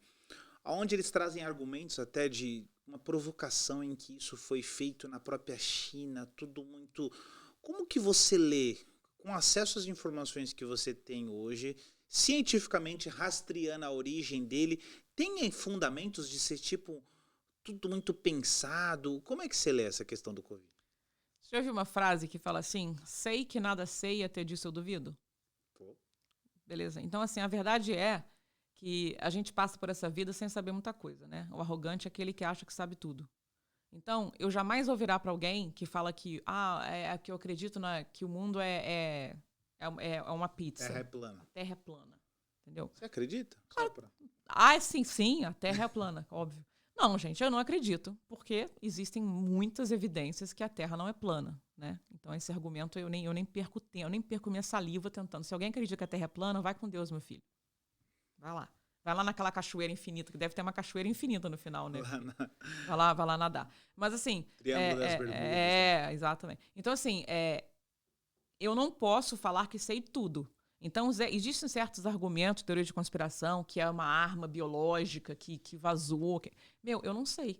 Speaker 1: onde eles trazem argumentos até de uma provocação em que isso foi feito na própria China, tudo muito... Como que você lê, com acesso às informações que você tem hoje, cientificamente rastreando a origem dele, tem fundamentos de ser tipo tudo muito pensado? Como é que você lê essa questão do Covid?
Speaker 2: Você já ouviu uma frase que fala assim, sei que nada sei, até disso eu duvido?
Speaker 1: Pô.
Speaker 2: Beleza. Então, assim, a verdade é que a gente passa por essa vida sem saber muita coisa, né? O arrogante é aquele que acha que sabe tudo. Então, eu jamais vou virar para alguém que fala que que eu acredito que o mundo é uma pizza.
Speaker 1: Terra é plana.
Speaker 2: A Terra é plana, entendeu?
Speaker 1: Você acredita?
Speaker 2: Claro. Sim, a Terra é plana, óbvio. Não, gente, eu não acredito, porque existem muitas evidências que a Terra não é plana, né? Então, esse argumento eu nem perco tempo, eu nem perco minha saliva tentando. Se alguém acredita que a Terra é plana, vai com Deus, meu filho. Vai lá. Vai lá naquela cachoeira infinita, que deve ter uma cachoeira infinita no final, né? Vai lá nadar. Mas assim...
Speaker 1: Triângulo das Bermudas.
Speaker 2: Exatamente. Então, assim, eu não posso falar que sei tudo. Então, existem certos argumentos, teoria de conspiração, que é uma arma biológica que vazou. Eu não sei.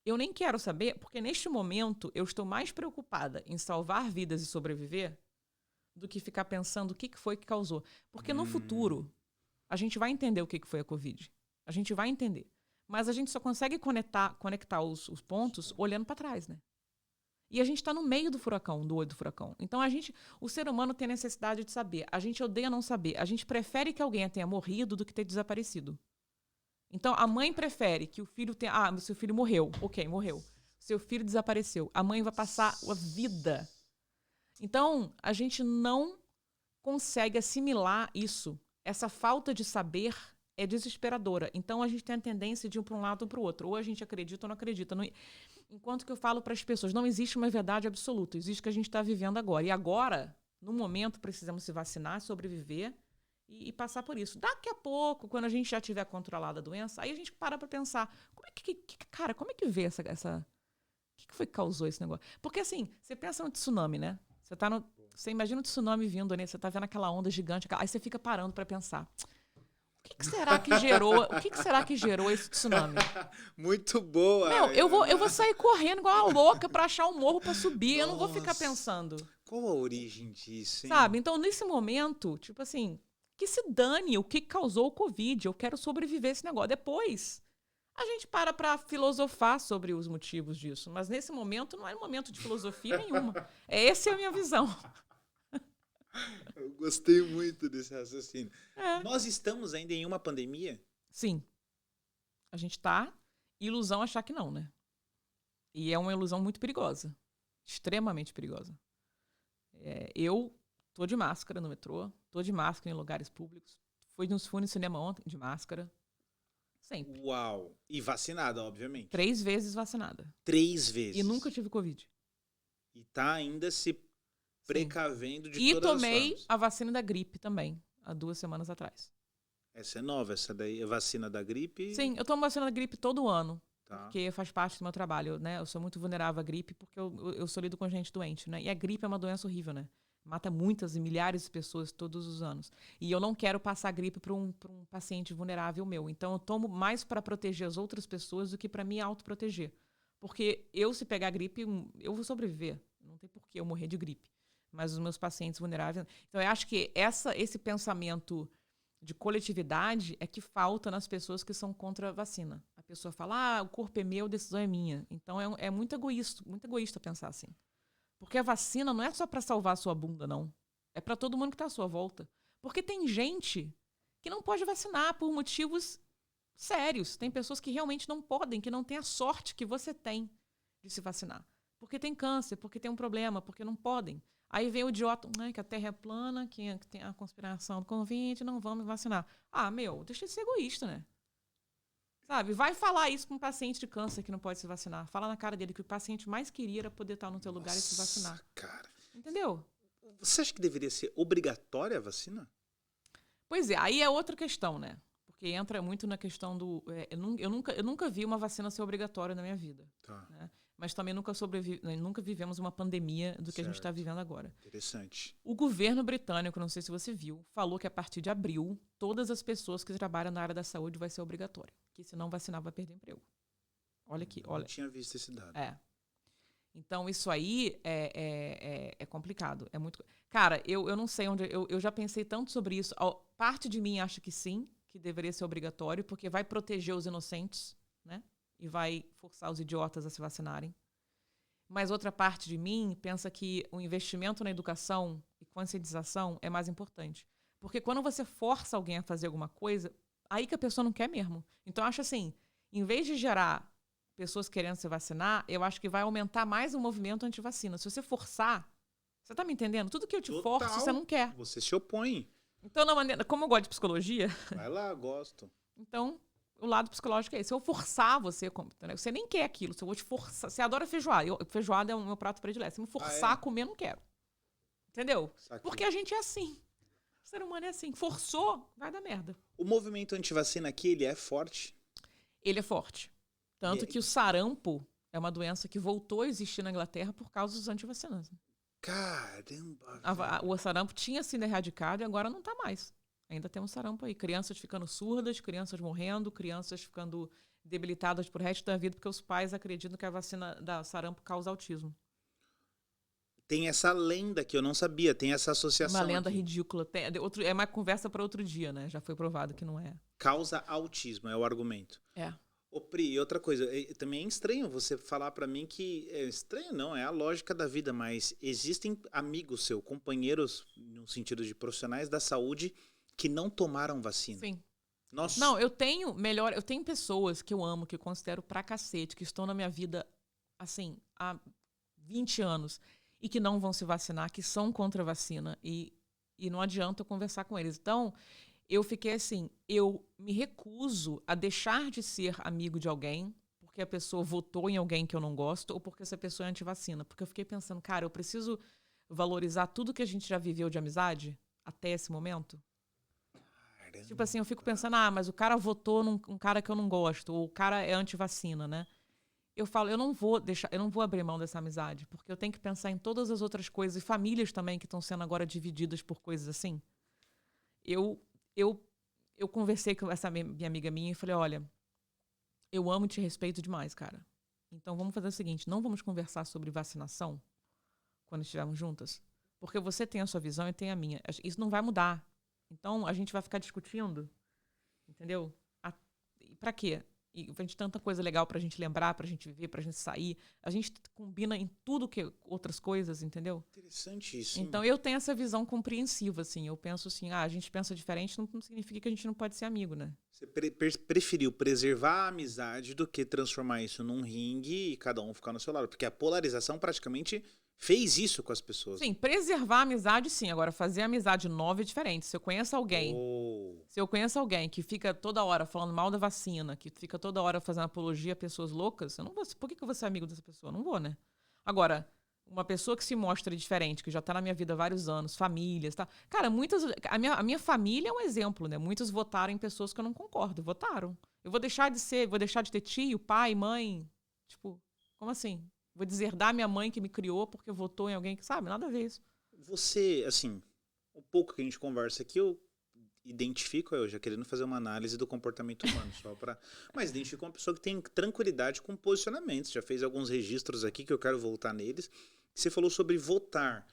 Speaker 2: Eu nem quero saber, porque neste momento eu estou mais preocupada em salvar vidas e sobreviver do que ficar pensando o que foi que causou. Porque no futuro... A gente vai entender o que foi a Covid. A gente vai entender. Mas a gente só consegue conectar os pontos olhando para trás, né? E a gente está no meio do furacão, do olho do furacão. Então, o ser humano tem necessidade de saber. A gente odeia não saber. A gente prefere que alguém tenha morrido do que ter desaparecido. Então, a mãe prefere que o filho tenha... Ah, seu filho morreu. Ok, morreu. Seu filho desapareceu. A mãe vai passar a vida. Então, a gente não consegue assimilar isso. Essa falta de saber é desesperadora. Então, a gente tem a tendência de ir para um lado ou para o outro. Ou a gente acredita ou não acredita. Enquanto que eu falo para as pessoas, não existe uma verdade absoluta. Existe o que a gente está vivendo agora. E agora, no momento, precisamos se vacinar, sobreviver e passar por isso. Daqui a pouco, quando a gente já tiver controlado a doença, aí a gente para pensar, cara, como é que vê essa... O que foi que causou esse negócio? Porque, assim, você pensa no tsunami, né? Você imagina o tsunami vindo, né? Você tá vendo aquela onda gigante, aí você fica parando para pensar. O que será que gerou esse tsunami?
Speaker 1: Muito boa.
Speaker 2: Meu, eu vou sair correndo igual uma louca para achar um morro para subir. Eu não vou ficar pensando.
Speaker 1: Qual a origem disso, hein?
Speaker 2: Sabe? Então, nesse momento, tipo assim, que se dane o que causou o Covid. Eu quero sobreviver a esse negócio. Depois, a gente para filosofar sobre os motivos disso. Mas nesse momento, não é um momento de filosofia nenhuma. Essa é a minha visão.
Speaker 1: Eu gostei muito desse raciocínio.
Speaker 2: É.
Speaker 1: Nós estamos ainda em uma pandemia?
Speaker 2: Sim. A gente tá. Ilusão achar que não, né? E é uma ilusão muito perigosa. Extremamente perigosa. Eu tô de máscara no metrô, tô de máscara em lugares públicos. Fui no cinema ontem de máscara. Sempre.
Speaker 1: Uau! E vacinada, obviamente.
Speaker 2: 3 vezes vacinada.
Speaker 1: 3 vezes.
Speaker 2: E nunca tive Covid.
Speaker 1: E tá ainda se precavendo de
Speaker 2: e
Speaker 1: todas as
Speaker 2: tomei
Speaker 1: formas.
Speaker 2: a vacina da gripe também, há 2 semanas atrás.
Speaker 1: Essa é nova, essa daí é vacina da gripe?
Speaker 2: Sim, eu tomo vacina da gripe todo ano.
Speaker 1: Tá.
Speaker 2: Porque faz parte do meu trabalho, né? Eu sou muito vulnerável à gripe porque eu sou lido com gente doente, né? E a gripe é uma doença horrível, né? Mata muitas e milhares de pessoas todos os anos. E eu não quero passar a gripe para um paciente vulnerável meu. Então, eu tomo mais para proteger as outras pessoas do que para me autoproteger. Porque se pegar gripe, eu vou sobreviver. Não tem por que eu morrer de gripe. Mas os meus pacientes vulneráveis... Então, eu acho que esse pensamento de coletividade é que falta nas pessoas que são contra a vacina. A pessoa fala, o corpo é meu, a decisão é minha. Então, é muito egoísta pensar assim. Porque a vacina não é só para salvar a sua bunda, não. É para todo mundo que está à sua volta. Porque tem gente que não pode vacinar por motivos sérios. Tem pessoas que realmente não podem, que não têm a sorte que você tem de se vacinar. Porque tem câncer, porque tem um problema, porque não podem. Aí vem o idiota, que a Terra é plana, que tem a conspiração do Covid, não vamos vacinar. Deixa de ser egoísta, né? Sabe? Vai falar isso para um paciente de câncer que não pode se vacinar. Fala na cara dele que o paciente mais queria era poder estar no teu lugar e se vacinar. Cara. Entendeu?
Speaker 1: Você acha que deveria ser obrigatória a vacina?
Speaker 2: Pois é, aí é outra questão, né? Porque entra muito na questão do... eu nunca vi uma vacina ser obrigatória na minha vida.
Speaker 1: Tá.
Speaker 2: Né? Mas também nunca vivemos uma pandemia do que a gente está vivendo agora.
Speaker 1: Interessante.
Speaker 2: O governo britânico, não sei se você viu, falou que a partir de abril, todas as pessoas que trabalham na área da saúde vai ser obrigatório. Que se não vacinar, vai perder emprego. Olha aqui, olha.
Speaker 1: Não tinha visto esse dado.
Speaker 2: Então, isso aí é complicado. É muito... Cara, eu não sei onde... Eu já pensei tanto sobre isso. Parte de mim acha que sim, que deveria ser obrigatório, porque vai proteger os inocentes, né? E vai forçar os idiotas a se vacinarem. Mas outra parte de mim pensa que o investimento na educação e conscientização é mais importante. Porque quando você força alguém a fazer alguma coisa, aí que a pessoa não quer mesmo. Então, eu acho assim, em vez de gerar pessoas querendo se vacinar, eu acho que vai aumentar mais o movimento anti-vacina. Se você forçar, você tá me entendendo? Tudo que eu te forço, você não quer.
Speaker 1: Você se opõe.
Speaker 2: Então, como eu gosto de psicologia...
Speaker 1: Vai lá, gosto.
Speaker 2: Então... O lado psicológico é esse. Se eu forçar você, entendeu? Você nem quer aquilo. Se eu vou te forçar... Você adora feijoada. Feijoada é o meu prato predileto. Se me forçar a comer, eu não quero. Entendeu? Saquei. Porque a gente é assim. O ser humano é assim. Forçou, vai dar merda.
Speaker 1: O movimento antivacina aqui, ele é forte?
Speaker 2: Ele é forte. Tanto que o sarampo é uma doença que voltou a existir na Inglaterra por causa dos antivacinas.
Speaker 1: Caramba!
Speaker 2: O sarampo tinha sido erradicado e agora não está mais. Ainda temos sarampo aí. Crianças ficando surdas, crianças morrendo, crianças ficando debilitadas por resto da vida porque os pais acreditam que a vacina da sarampo causa autismo.
Speaker 1: Tem essa lenda que eu não sabia, tem essa associação
Speaker 2: Uma lenda
Speaker 1: aqui.
Speaker 2: ridícula. É uma conversa para outro dia, né? Já foi provado que não é.
Speaker 1: Causa autismo, é o argumento.
Speaker 2: É.
Speaker 1: Ô Pri, e outra coisa, também é estranho você falar pra mim que... É estranho não, é a lógica da vida, mas existem amigos seus, companheiros, no sentido de profissionais da saúde, que não tomaram vacina.
Speaker 2: Sim.
Speaker 1: Nossa.
Speaker 2: Não, eu tenho pessoas que eu amo, que eu considero pra cacete, que estão na minha vida, assim, há 20 anos, e que não vão se vacinar, que são contra a vacina, e não adianta eu conversar com eles. Então, eu fiquei assim, eu me recuso a deixar de ser amigo de alguém porque a pessoa votou em alguém que eu não gosto ou porque essa pessoa é antivacina. Porque eu fiquei pensando, cara, eu preciso valorizar tudo que a gente já viveu de amizade até esse momento.
Speaker 1: Caramba.
Speaker 2: Tipo assim, eu fico pensando, mas o cara votou num cara que eu não gosto, ou o cara é antivacina, né? Eu falo, eu não vou abrir mão dessa amizade, porque eu tenho que pensar em todas as outras coisas, e famílias também que estão sendo agora divididas por coisas assim. Eu conversei com essa minha amiga minha e falei, olha, eu amo e te respeito demais, cara. Então vamos fazer o seguinte, não vamos conversar sobre vacinação quando estivermos juntas, porque você tem a sua visão e tem a minha. Isso não vai mudar. Então a gente vai ficar discutindo, entendeu? E pra quê? E a gente tanta coisa legal pra gente lembrar, pra gente viver, pra gente sair. A gente combina em tudo que outras coisas, entendeu?
Speaker 1: Interessante isso.
Speaker 2: Então eu tenho essa visão compreensiva, assim. Eu penso assim, a gente pensa diferente, não significa que a gente não pode ser amigo, né?
Speaker 1: Você preferiu preservar a amizade do que transformar isso num ringue e cada um ficar no seu lado. Porque a polarização praticamente fez isso com as pessoas.
Speaker 2: Sim, preservar a amizade, sim. Agora, fazer amizade nova é diferente. Se eu conheço alguém que fica toda hora falando mal da vacina, que fica toda hora fazendo apologia a pessoas loucas, eu não vou. Por que eu vou ser amigo dessa pessoa? Não vou, né? Agora, uma pessoa que se mostra diferente, que já tá na minha vida há vários anos, famílias, tá? Cara, a minha família é um exemplo, né? Muitos votaram em pessoas que eu não concordo. Votaram. Eu vou deixar de ter tio, pai, mãe. Tipo, como assim? Vou deserdar minha mãe que me criou porque votou em alguém que sabe, nada a ver isso.
Speaker 1: Você, assim, o pouco que a gente conversa aqui, eu identifico, eu já querendo fazer uma análise do comportamento humano, mas identifico uma pessoa que tem tranquilidade com posicionamentos, já fez alguns registros aqui que eu quero voltar neles. Você falou sobre votar.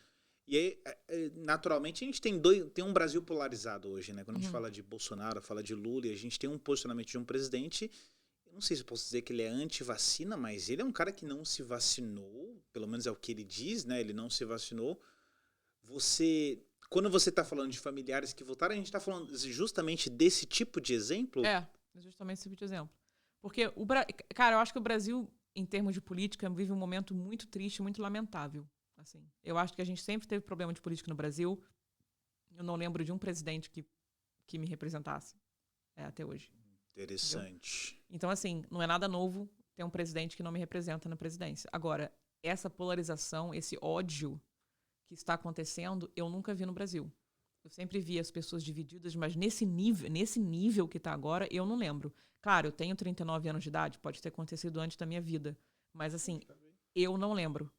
Speaker 1: E aí, naturalmente, a gente tem um Brasil polarizado hoje, né? Quando a gente fala de Bolsonaro, fala de Lula, e a gente tem um posicionamento de um presidente. Eu não sei se eu posso dizer que ele é anti-vacina, mas ele é um cara que não se vacinou, pelo menos é o que ele diz, né? Ele não se vacinou. Quando você está falando de familiares que votaram, a gente está falando justamente desse tipo de exemplo?
Speaker 2: É justamente esse tipo de exemplo. Porque, cara, eu acho que o Brasil, em termos de política, vive um momento muito triste, muito lamentável. Assim, eu acho que a gente sempre teve problema de política no Brasil. Eu não lembro de um presidente que me representasse até hoje.
Speaker 1: Interessante.
Speaker 2: Entendeu? Então, assim, não é nada novo ter um presidente que não me representa na presidência. Agora, essa polarização, esse ódio que está acontecendo, eu nunca vi no Brasil. Eu sempre vi as pessoas divididas, mas nesse nível que está agora, eu não lembro. Claro, eu tenho 39 anos de idade, pode ter acontecido antes da minha vida. Mas, assim, eu não lembro.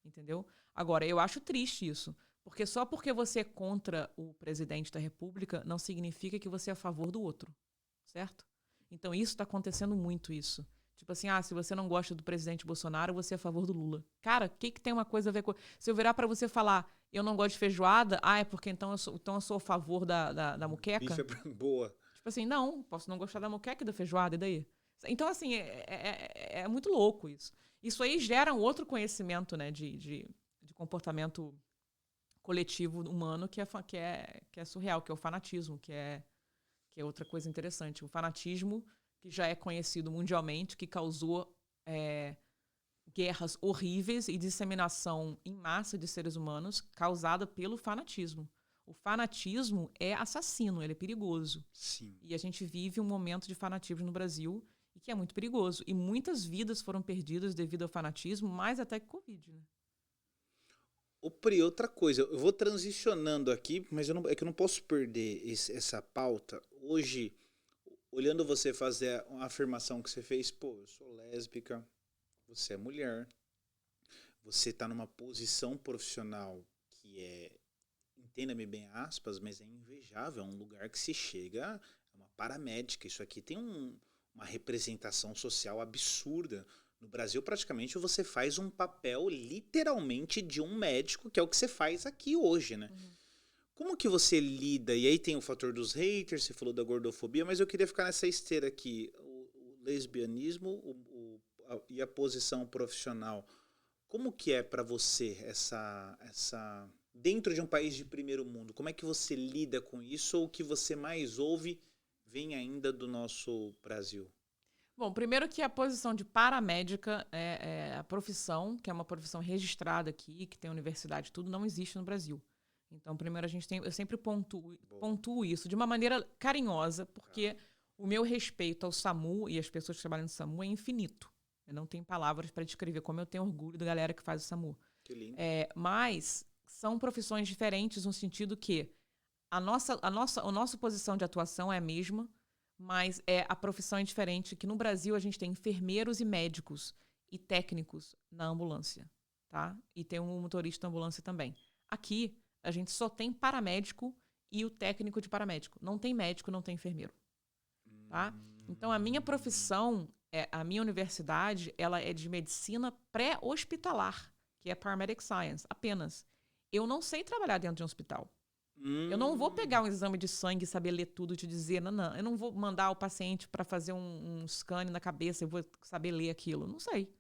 Speaker 2: Entendeu? Agora, eu acho triste isso. Porque só porque você é contra o presidente da República, não significa que você é a favor do outro. Certo? Então, isso está acontecendo muito, isso. Tipo assim, se você não gosta do presidente Bolsonaro, você é a favor do Lula. Cara, o que tem uma coisa a ver com... Se eu virar pra você falar, eu não gosto de feijoada, é porque então eu sou a favor da moqueca?
Speaker 1: Bife é boa.
Speaker 2: Tipo assim, não, posso não gostar da moqueca e da feijoada, e daí? Então, assim, é muito louco isso. Isso aí gera um outro conhecimento, né, de comportamento coletivo humano que é surreal, que é o fanatismo, que é outra coisa interessante. O fanatismo, que já é conhecido mundialmente, que causou guerras horríveis e disseminação em massa de seres humanos causada pelo fanatismo. O fanatismo é assassino, ele é perigoso.
Speaker 1: Sim.
Speaker 2: E a gente vive um momento de fanatismo no Brasil e que é muito perigoso. E muitas vidas foram perdidas devido ao fanatismo, mais até que Covid, né?
Speaker 1: Ô Pri, outra coisa, eu vou transicionando aqui, mas é que eu não posso perder essa pauta. Hoje, olhando você fazer uma afirmação que você fez, eu sou lésbica, você é mulher, você está numa posição profissional que entenda-me bem aspas, mas é invejável, é um lugar que se chega, é uma paramédica, isso aqui tem uma representação social absurda No Brasil, praticamente, você faz um papel literalmente de um médico, que é o que você faz aqui hoje, né? Como que você lida? E aí tem o fator dos haters, você falou da gordofobia, mas eu queria ficar nessa esteira aqui. O lesbianismo e a posição profissional. Como que é para você essa dentro de um país de primeiro mundo? Como é que você lida com isso? Ou o que você mais ouve vem ainda do nosso Brasil?
Speaker 2: Bom, primeiro que a posição de paramédica é a profissão, que é uma profissão registrada aqui, que tem universidade e tudo, não existe no Brasil. Então, primeiro eu sempre pontuo isso de uma maneira carinhosa, porque o meu respeito ao SAMU e as pessoas que trabalham no SAMU é infinito. Eu não tenho palavras para descrever como eu tenho orgulho da galera que faz o SAMU.
Speaker 1: Que lindo.
Speaker 2: Mas são profissões diferentes no sentido que a nossa posição de atuação é a mesma, mas a profissão é diferente, que no Brasil a gente tem enfermeiros e médicos e técnicos na ambulância, tá? E tem um motorista da ambulância também. Aqui, a gente só tem paramédico e o técnico de paramédico. Não tem médico, não tem enfermeiro, tá? Então, a minha profissão, a minha universidade, ela é de medicina pré-hospitalar, que é Paramedic Science, apenas. Eu não sei trabalhar dentro de um hospital. Eu não vou pegar um exame de sangue e saber ler tudo e te dizer, não. Eu não vou mandar o paciente para fazer um scan na cabeça e vou saber ler aquilo. Não sei.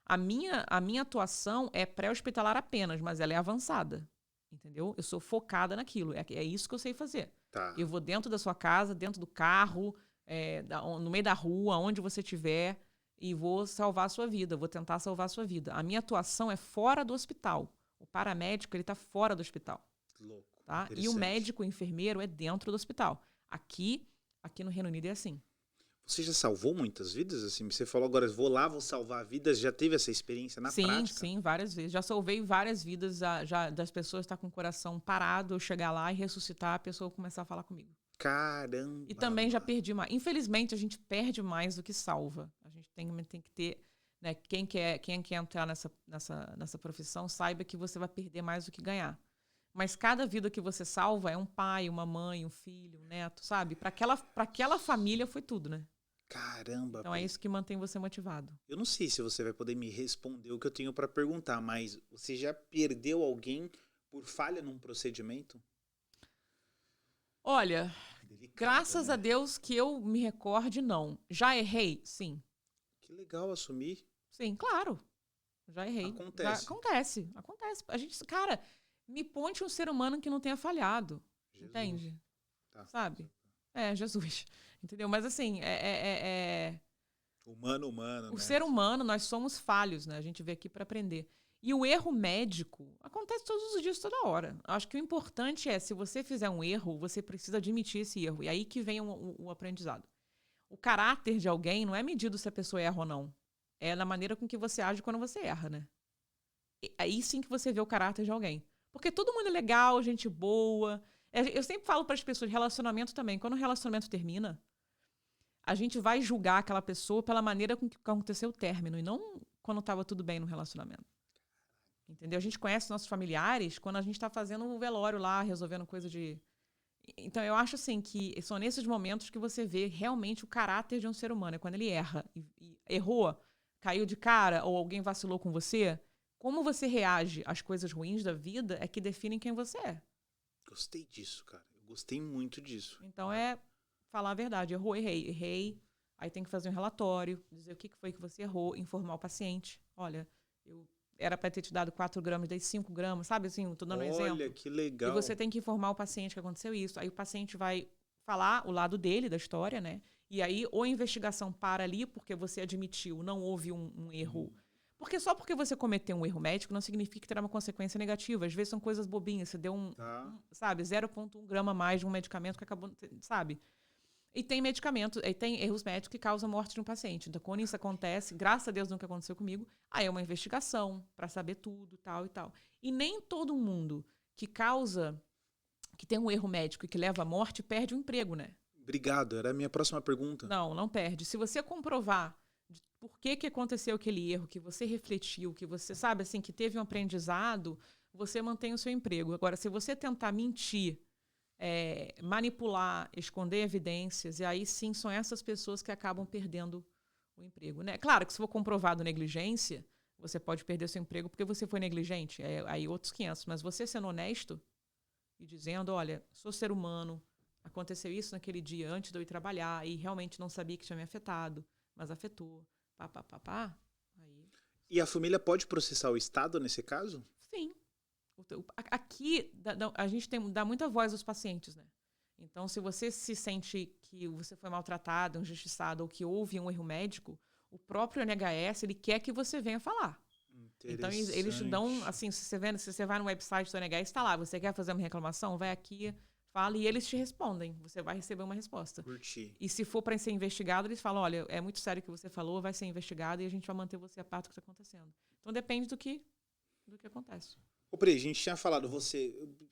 Speaker 2: A minha atuação é pré-hospitalar apenas, mas ela é avançada. Entendeu? Eu sou focada naquilo. É isso que eu sei fazer.
Speaker 1: Tá.
Speaker 2: Eu vou dentro da sua casa, dentro do carro, no meio da rua, onde você estiver, e vou salvar a sua vida. Vou tentar salvar a sua vida. A minha atuação é fora do hospital. O paramédico, ele está fora do hospital.
Speaker 1: Louco.
Speaker 2: Tá? E o médico, o enfermeiro é dentro do hospital. Aqui no Reino Unido é assim.
Speaker 1: Você já salvou muitas vidas? Assim, você falou agora, vou lá, vou salvar vidas. Já teve essa experiência na prática?
Speaker 2: Sim, várias vezes. Já salvei várias vidas já das pessoas estar com o coração parado, eu chegar lá e ressuscitar, a pessoa começar a falar comigo.
Speaker 1: Caramba!
Speaker 2: E também já perdi mais. Infelizmente, a gente perde mais do que salva. A gente tem que ter... Né, quem quer entrar nessa profissão, saiba que você vai perder mais do que ganhar. Mas cada vida que você salva é um pai, uma mãe, um filho, um neto, sabe? Para aquela família foi tudo, né?
Speaker 1: Caramba!
Speaker 2: Então é isso que mantém você motivado.
Speaker 1: Eu não sei se você vai poder me responder o que eu tenho para perguntar, mas você já perdeu alguém por falha num procedimento?
Speaker 2: Olha,
Speaker 1: Delicado,
Speaker 2: graças
Speaker 1: né?
Speaker 2: a Deus que eu me recorde, não. Já errei? Sim.
Speaker 1: Que legal assumir.
Speaker 2: Sim, claro. Já errei.
Speaker 1: Acontece.
Speaker 2: Acontece. A gente, cara, me ponte um ser humano que não tenha falhado.
Speaker 1: Jesus.
Speaker 2: Entende?
Speaker 1: Tá.
Speaker 2: Sabe? Jesus. Entendeu? Mas assim,
Speaker 1: Humano,
Speaker 2: o
Speaker 1: né?
Speaker 2: ser humano, nós somos falhos, né? A gente veio aqui para aprender. E o erro médico acontece todos os dias, toda hora. Acho que o importante é, se você fizer um erro, você precisa admitir esse erro. E aí que vem o aprendizado. O caráter de alguém não é medido se a pessoa erra ou não. É na maneira com que você age quando você erra, né? Aí sim que você vê o caráter de alguém. Porque todo mundo é legal, gente boa. Eu sempre falo para as pessoas, relacionamento também. Quando o relacionamento termina, a gente vai julgar aquela pessoa pela maneira com que aconteceu o término e não quando estava tudo bem no relacionamento. Entendeu? A gente conhece nossos familiares quando a gente está fazendo um velório lá, resolvendo coisa de... Então, eu acho assim que são nesses momentos que você vê realmente o caráter de um ser humano. É quando ele erra e errou, caiu de cara ou alguém vacilou com você, como você reage às coisas ruins da vida é que definem quem você é.
Speaker 1: Gostei disso, cara. Eu gostei muito disso.
Speaker 2: Então, falar a verdade. Errei. Aí tem que fazer um relatório, dizer o que foi que você errou, informar o paciente. Olha, eu era para ter te dado 4 gramas, dei 5 gramas, sabe assim? Estou dando um exemplo.
Speaker 1: Olha, que legal.
Speaker 2: E você tem que informar o paciente que aconteceu isso. Aí o paciente vai falar o lado dele, da história, né? E aí, ou a investigação para ali, porque você admitiu, não houve um erro. Porque só porque você cometeu um erro médico não significa que terá uma consequência negativa. Às vezes são coisas bobinhas. Você deu sabe, 0,1 grama a mais de um medicamento que acabou, sabe? E tem medicamento, e tem erros médicos que causam morte de um paciente. Então, quando isso acontece, graças a Deus nunca aconteceu comigo, aí é uma investigação para saber tudo, tal e tal. E nem todo mundo que tem um erro médico e que leva à morte, perde o emprego, né?
Speaker 1: Obrigado, era a minha próxima pergunta.
Speaker 2: Não perde. Se você comprovar por que aconteceu aquele erro, que você refletiu, que você sabe assim, que teve um aprendizado, você mantém o seu emprego. Agora, se você tentar mentir, manipular, esconder evidências, e aí sim são essas pessoas que acabam perdendo o emprego, né? Claro que se for comprovado negligência, você pode perder seu emprego porque você foi negligente. Aí outros 500. Mas você sendo honesto e dizendo, olha, sou ser humano, aconteceu isso naquele dia antes de eu ir trabalhar e realmente não sabia que tinha me afetado, mas afetou. Aí...
Speaker 1: E a família pode processar o Estado nesse caso?
Speaker 2: Sim. Aqui, a gente dá muita voz aos pacientes, né? Então, se você se sente que você foi maltratado, injustiçado ou que houve um erro médico, o próprio NHS, ele quer que você venha falar. Então, eles te dão, assim, se você vai no website do NHS, está lá, você quer fazer uma reclamação? Vai aqui, fala, e eles te respondem. Você vai receber uma resposta.
Speaker 1: Curti.
Speaker 2: E se for para ser investigado, eles falam, olha, é muito sério o que você falou, vai ser investigado e a gente vai manter você a par do que está acontecendo. Então, depende do que acontece.
Speaker 1: Ô, Pri, a gente tinha falado,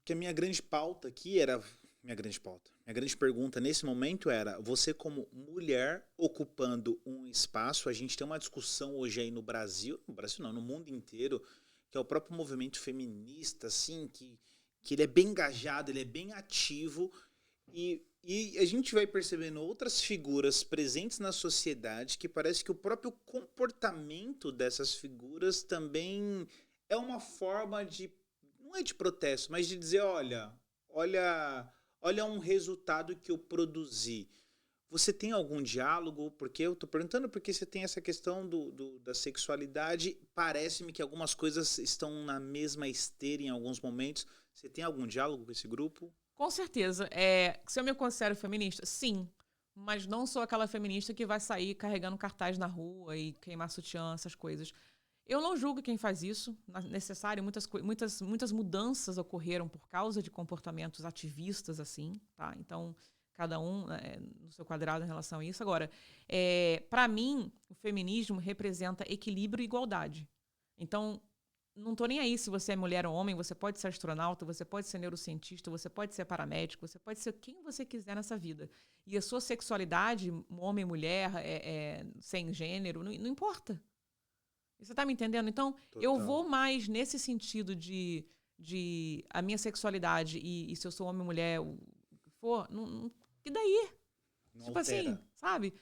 Speaker 1: que a minha grande pauta aqui era... Minha grande pergunta nesse momento era, você como mulher ocupando um espaço, a gente tem uma discussão hoje aí no Brasil não, no mundo inteiro, que é o próprio movimento feminista, assim, que ele é bem engajado, ele é bem ativo, e a gente vai percebendo outras figuras presentes na sociedade que parece que o próprio comportamento dessas figuras também é uma forma de, não é de protesto, mas de dizer, olha um resultado que eu produzi. Você tem algum diálogo? Porque eu estou perguntando porque você tem essa questão da sexualidade. Parece-me que algumas coisas estão na mesma esteira em alguns momentos. Você tem algum diálogo com esse grupo?
Speaker 2: Com certeza. Se eu me considero feminista, sim. Mas não sou aquela feminista que vai sair carregando cartaz na rua e queimar sutiã, essas coisas. Eu não julgo quem faz isso. Necessário, muitas mudanças ocorreram por causa de comportamentos ativistas, assim, tá? Então, cada um no seu quadrado em relação a isso. Agora, para mim, o feminismo representa equilíbrio e igualdade. Então, não estou nem aí se você é mulher ou homem, você pode ser astronauta, você pode ser neurocientista, você pode ser paramédico, você pode ser quem você quiser nessa vida. E a sua sexualidade, homem, mulher, sem gênero, não importa. Você tá me entendendo? Então,
Speaker 1: Total.
Speaker 2: Eu vou mais nesse sentido de a minha sexualidade e se eu sou homem ou mulher, o que for, que daí?
Speaker 1: Não
Speaker 2: tipo
Speaker 1: altera.
Speaker 2: assim, sabe?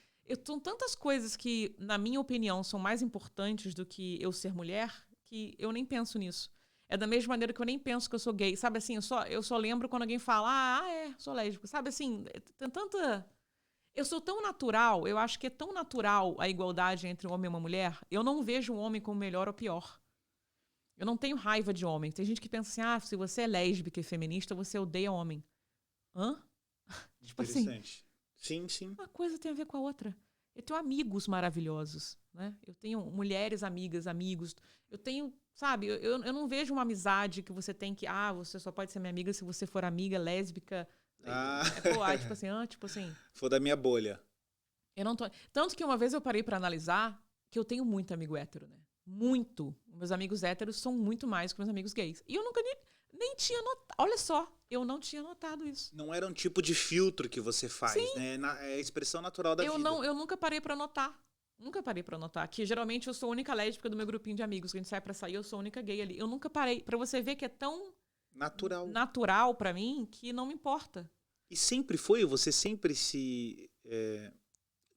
Speaker 2: São tantas coisas que, na minha opinião, são mais importantes do que eu ser mulher, que eu nem penso nisso. É da mesma maneira que eu nem penso que eu sou gay. Sabe assim, eu só lembro quando alguém fala, sou lésbico. Sabe assim, tem tanta... Eu sou tão natural, eu acho que é tão natural a igualdade entre um homem e uma mulher, eu não vejo um homem como melhor ou pior. Eu não tenho raiva de homem. Tem gente que pensa assim, se você é lésbica e feminista, você odeia homem. Hã? Tipo assim.
Speaker 1: Sim, sim.
Speaker 2: Uma coisa tem a ver com a outra. Eu tenho amigos maravilhosos, né? Eu tenho mulheres amigas, amigos. Eu tenho, sabe, eu não vejo uma amizade que você tem que, você só pode ser minha amiga se você for amiga lésbica. Tipo assim.
Speaker 1: For da minha bolha.
Speaker 2: Eu não tô... Tanto que uma vez eu parei pra analisar que eu tenho muito amigo hétero, né? Muito. Meus amigos héteros são muito mais que meus amigos gays. E eu nunca nem tinha notado. Olha só, eu não tinha notado isso.
Speaker 1: Não era um tipo de filtro que você faz,
Speaker 2: Sim.
Speaker 1: né? É a expressão natural da vida.
Speaker 2: Eu nunca parei pra notar. Nunca parei pra notar. Que geralmente eu sou a única lésbica do meu grupinho de amigos. Que a gente sai pra sair, eu sou a única gay ali. Eu nunca parei. Pra você ver que é tão... natural pra mim que não me importa.
Speaker 1: E sempre foi? Você sempre se...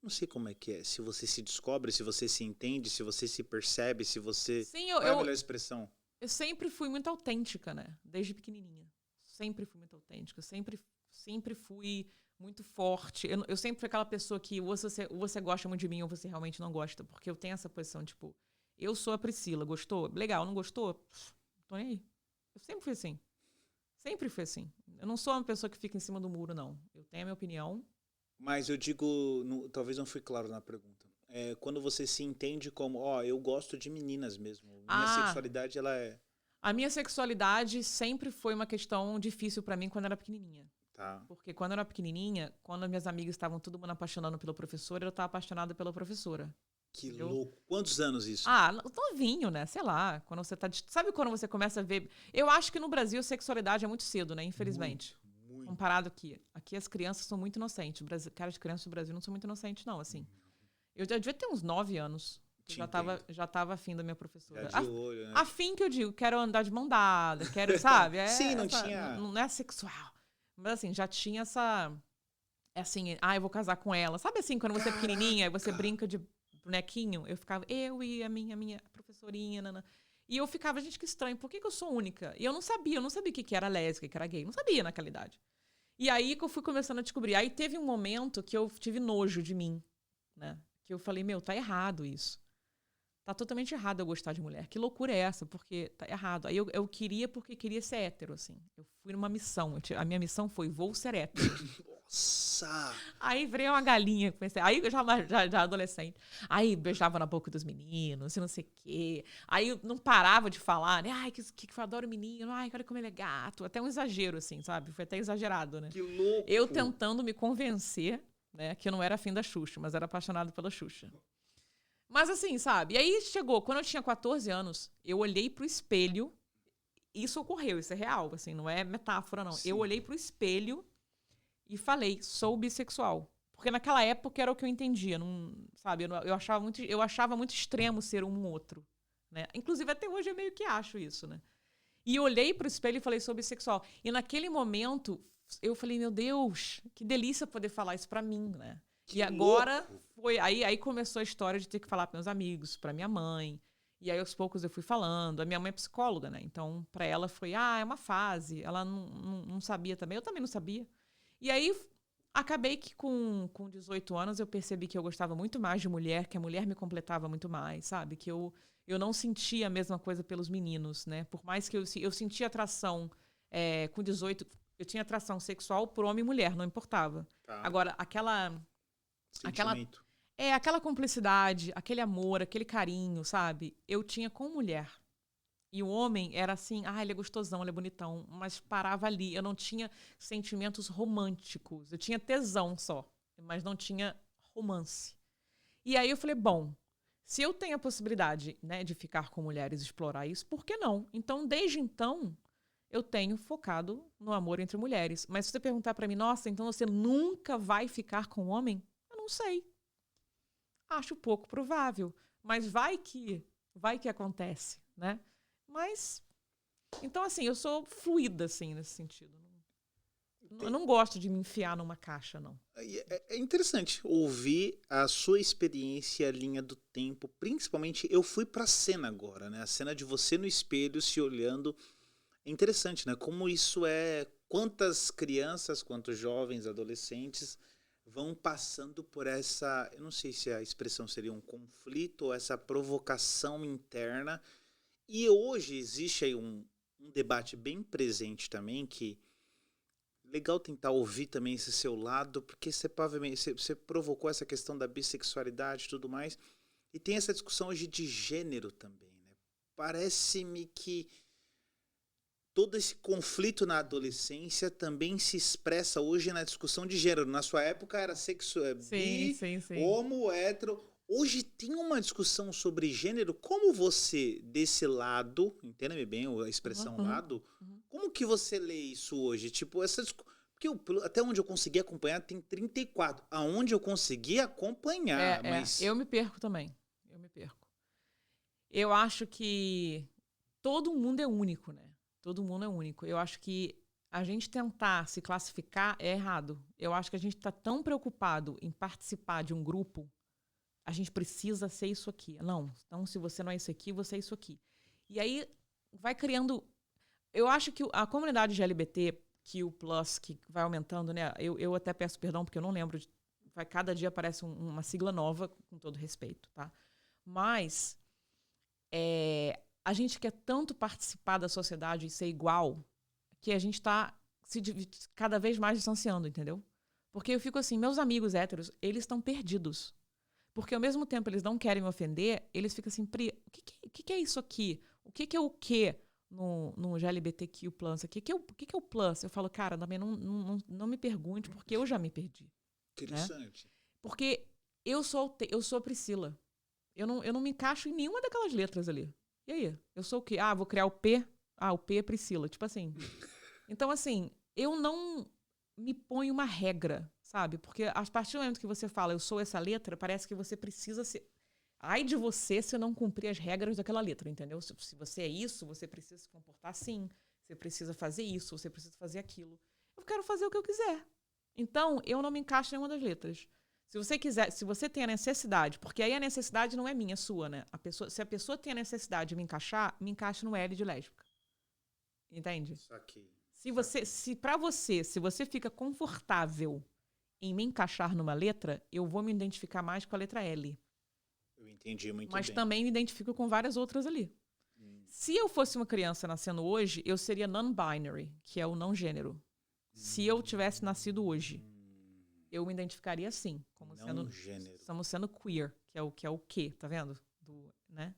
Speaker 1: não sei como é que é. Se você se descobre, se você se entende, se você se percebe, se você...
Speaker 2: Sim,
Speaker 1: qual é a melhor expressão?
Speaker 2: Eu sempre fui muito autêntica, né? Desde pequenininha. Sempre fui muito autêntica. Sempre fui muito forte. Eu sempre fui aquela pessoa que ou você gosta muito de mim ou você realmente não gosta. Porque eu tenho essa posição, tipo... Eu sou a Priscila. Gostou? Legal. Não gostou? Tô nem aí. Eu sempre fui assim. Sempre fui assim. Eu não sou uma pessoa que fica em cima do muro, não. Eu tenho a minha opinião.
Speaker 1: Mas eu digo, talvez não fui claro na pergunta. Quando você se entende como, eu gosto de meninas mesmo. Minha sexualidade, ela é...
Speaker 2: A minha sexualidade sempre foi uma questão difícil pra mim quando eu era pequenininha.
Speaker 1: Tá.
Speaker 2: Porque quando eu era pequenininha, quando minhas amigas estavam todo mundo apaixonando pela professora, eu estava apaixonada pela professora.
Speaker 1: Que louco. Quantos anos isso?
Speaker 2: Novinho, né? Sei lá. Quando você tá... Sabe quando você começa a ver... Eu acho que no Brasil a sexualidade é muito cedo, né? Infelizmente.
Speaker 1: Muito.
Speaker 2: Comparado aqui. Aqui as crianças são muito inocentes. Cara de crianças do Brasil não são muito inocentes, não, assim. Eu já devia ter uns 9 anos. Já tava afim da minha professora.
Speaker 1: Já de olho, né?
Speaker 2: Afim que eu digo, quero andar de mão dada, quero, sabe?
Speaker 1: Sim, não tinha...
Speaker 2: Não é sexual. Mas assim, já tinha essa... eu vou casar com ela. Sabe assim, quando você é pequenininha e você brinca de bonequinho, eu ficava, eu e a minha professorinha, nanã. E eu ficava, gente, que estranho, por que eu sou única? E eu não sabia o que era lésbica, o que era gay, não sabia naquela idade. E aí que eu fui começando a descobrir. Aí teve um momento que eu tive nojo de mim, né? Que eu falei, tá errado isso. Tá totalmente errado eu gostar de mulher. Que loucura é essa? Porque tá errado. Aí eu queria porque queria ser hétero, assim. Eu fui numa missão. A minha missão foi, vou ser hétero.
Speaker 1: Nossa!
Speaker 2: Aí virei uma galinha. Pensei, aí eu já adolescente. Aí beijava na boca dos meninos e não sei o quê. Aí eu não parava de falar, né? Ai, que eu adoro menino. Ai, quero comer ele é gato. Até um exagero, assim, sabe? Foi até exagerado, né?
Speaker 1: Que louco!
Speaker 2: Eu tentando me convencer, né? Que eu não era fim da Xuxa, mas era apaixonado pela Xuxa. Mas assim, sabe? E aí chegou, quando eu tinha 14 anos, eu olhei pro espelho. Isso ocorreu, isso é real, assim, não é metáfora, não.
Speaker 1: Sim.
Speaker 2: Eu olhei pro espelho e falei, sou bissexual. Porque naquela época era o que eu entendia, não, sabe? Eu achava muito extremo ser um outro, né? Inclusive, até hoje eu meio que acho isso, né? E eu olhei pro espelho e falei, sou bissexual. E naquele momento, eu falei, meu Deus, que delícia poder falar isso pra mim, né?
Speaker 1: Que
Speaker 2: e agora
Speaker 1: louco.
Speaker 2: foi aí começou a história de ter que falar para meus amigos, para minha mãe. E aí aos poucos eu fui falando. A minha mãe é psicóloga, né? Então para ela foi, é uma fase. Ela não sabia também. Eu também não sabia. E aí acabei que com 18 anos eu percebi que eu gostava muito mais de mulher, que a mulher me completava muito mais, sabe? Que eu não sentia a mesma coisa pelos meninos, né? Por mais que eu sentia atração com 18, eu tinha atração sexual por homem e mulher, não importava.
Speaker 1: Tá.
Speaker 2: Agora, aquela
Speaker 1: Sentimento.
Speaker 2: aquela cumplicidade, aquele amor, aquele carinho, sabe? Eu tinha com mulher. E o homem era assim, ele é gostosão, ele é bonitão, mas parava ali. Eu não tinha sentimentos românticos. Eu tinha tesão só, mas não tinha romance. E aí eu falei, bom, se eu tenho a possibilidade, né, de ficar com mulheres e explorar isso, por que não? Então, desde então, eu tenho focado no amor entre mulheres. Mas se você perguntar pra mim, nossa, então você nunca vai ficar com homem? Eu não sei. Acho pouco provável. Mas vai que acontece, né? Mas, então assim, eu sou fluida, assim, nesse sentido. Eu não gosto de me enfiar numa caixa, não.
Speaker 1: É interessante ouvir a sua experiência, a linha do tempo. Principalmente, eu fui pra cena agora, né? A cena de você no espelho, se olhando. É interessante, né? Como isso é... Quantas crianças, quantos jovens, adolescentes vão passando por essa... Eu não sei se a expressão seria um conflito ou essa provocação interna. E hoje existe aí um debate bem presente também, que legal tentar ouvir também esse seu lado, porque você provocou essa questão da bissexualidade e tudo mais. E tem essa discussão hoje de gênero também, né? Parece-me que todo esse conflito na adolescência também se expressa hoje na discussão de gênero. Na sua época era bi,
Speaker 2: Sim.
Speaker 1: homo, hétero. Hoje tem uma discussão sobre gênero. Como você, desse lado, entenda-me bem a expressão lado, como que você lê isso hoje? Tipo, porque até onde eu consegui acompanhar tem 34. Aonde eu consegui acompanhar, mas...
Speaker 2: Eu me perco também. Eu acho que todo mundo é único, né? Todo mundo é único. Eu acho que a gente tentar se classificar é errado. Eu acho que a gente está tão preocupado em participar de um grupo, a gente precisa ser isso aqui. Não, então se você não é isso aqui, você é isso aqui. E aí vai criando... Eu acho que a comunidade LGBT, que o plus, que vai aumentando, né? Eu até peço perdão, porque eu não lembro. Cada dia aparece uma sigla nova, com todo respeito, tá? Mas a gente quer tanto participar da sociedade e ser igual, que a gente está cada vez mais distanciando, entendeu? Porque eu fico assim, meus amigos héteros, eles estão perdidos. Porque ao mesmo tempo eles não querem me ofender, eles ficam assim, Pri, o que é isso aqui? O que é o quê no LGBTQ+. O que é o plus? Eu falo, cara, também não me pergunte, porque eu já me perdi.
Speaker 1: Interessante.
Speaker 2: Né? Porque eu sou Priscila. Eu não me encaixo em nenhuma daquelas letras ali. E aí? Eu sou o quê? Vou criar o P. O P é Priscila. Tipo assim. Então, assim, eu não me ponho uma regra, sabe? Porque a partir do momento que você fala, eu sou essa letra, parece que você precisa ser... Ai de você se não cumprir as regras daquela letra, entendeu? Se você é isso, você precisa se comportar assim. Você precisa fazer isso, você precisa fazer aquilo. Eu quero fazer o que eu quiser. Então, eu não me encaixo em nenhuma das letras. Se você quiser, se você tem a necessidade, porque aí a necessidade não é minha, é sua, né? Se a pessoa tem a necessidade de me encaixar, me encaixa no L de lésbica. Entende?
Speaker 1: Isso aqui.
Speaker 2: Se você fica confortável em me encaixar numa letra, eu vou me identificar mais com a letra L.
Speaker 1: Eu entendi muito
Speaker 2: Mas
Speaker 1: bem.
Speaker 2: também me identifico com várias outras ali. Se eu fosse uma criança nascendo hoje, eu seria non-binary, que é o não gênero. Se eu tivesse nascido hoje, eu me identificaria assim, como sendo queer, que é o quê, tá vendo? Né?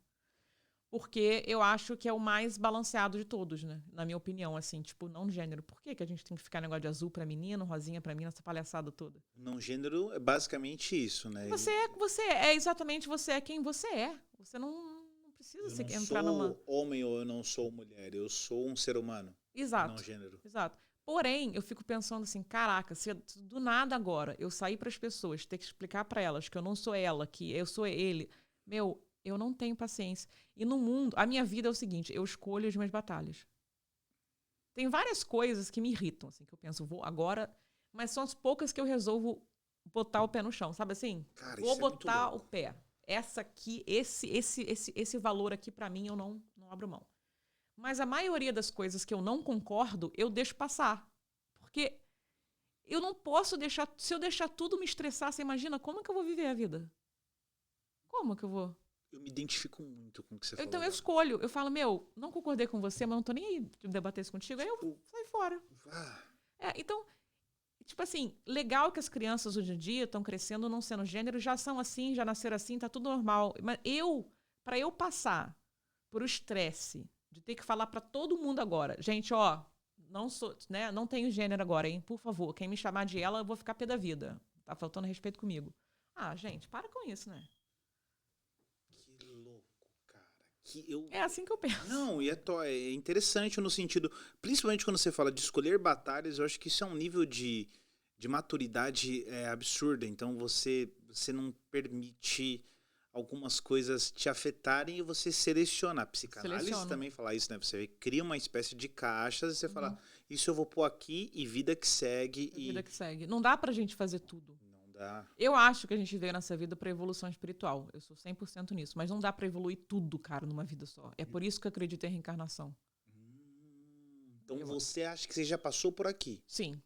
Speaker 2: Porque eu acho que é o mais balanceado de todos, né? Na minha opinião, assim, tipo, não gênero. Por que a gente tem que ficar negócio de azul pra menino, rosinha pra menina, essa palhaçada toda?
Speaker 1: Não gênero é basicamente isso, né?
Speaker 2: Exatamente você é quem você é. Você não precisa entrar numa...
Speaker 1: Eu não sou homem ou eu não sou mulher. Eu sou um ser humano.
Speaker 2: Exato.
Speaker 1: Não gênero.
Speaker 2: Exato. Porém, eu fico pensando assim, caraca, se do nada agora eu sair pras pessoas, ter que explicar pra elas que eu não sou ela, que eu sou ele, meu... Eu não tenho paciência. E no mundo, a minha vida é o seguinte, eu escolho as minhas batalhas. Tem várias coisas que me irritam, assim, que eu penso, vou agora, mas são as poucas que eu resolvo botar o pé no chão, sabe assim?
Speaker 1: Cara,
Speaker 2: vou
Speaker 1: isso
Speaker 2: botar
Speaker 1: é
Speaker 2: o pé. Essa aqui, esse valor aqui pra mim eu não abro mão. Mas a maioria das coisas que eu não concordo, eu deixo passar. Porque eu não posso deixar, se eu deixar tudo me estressar, você imagina como é que eu vou viver a vida? Como que eu vou?
Speaker 1: Eu me identifico muito com o que você falou.
Speaker 2: Então eu escolho. Eu falo, não concordei com você, mas não tô nem aí de debater isso contigo. Aí eu saio fora. Então, tipo assim, legal que as crianças hoje em dia estão crescendo não sendo gênero, já são assim, já nasceram assim, tá tudo normal. Mas pra eu passar por o estresse de ter que falar pra todo mundo agora, gente, ó, não sou, né, não tenho gênero agora, hein, por favor, quem me chamar de ela, eu vou ficar pé da vida. Tá faltando respeito comigo. Ah, gente, para com isso, né? É assim que eu penso.
Speaker 1: Não, e é interessante no sentido, principalmente quando você fala de escolher batalhas, eu acho que isso é um nível de maturidade absurda. Então você não permite algumas coisas te afetarem e você seleciona. A psicanálise também fala isso, né? Você cria uma espécie de caixas e você fala, isso eu vou pôr aqui e vida que segue.
Speaker 2: Vida que segue. Não dá pra gente fazer tudo.
Speaker 1: Dá.
Speaker 2: Eu acho que a gente veio nessa vida pra evolução espiritual. Eu sou 100% nisso. Mas não dá pra evoluir tudo, cara, numa vida só. É por isso que eu acredito em reencarnação.
Speaker 1: Então você acha que você já passou por aqui?
Speaker 2: Sim.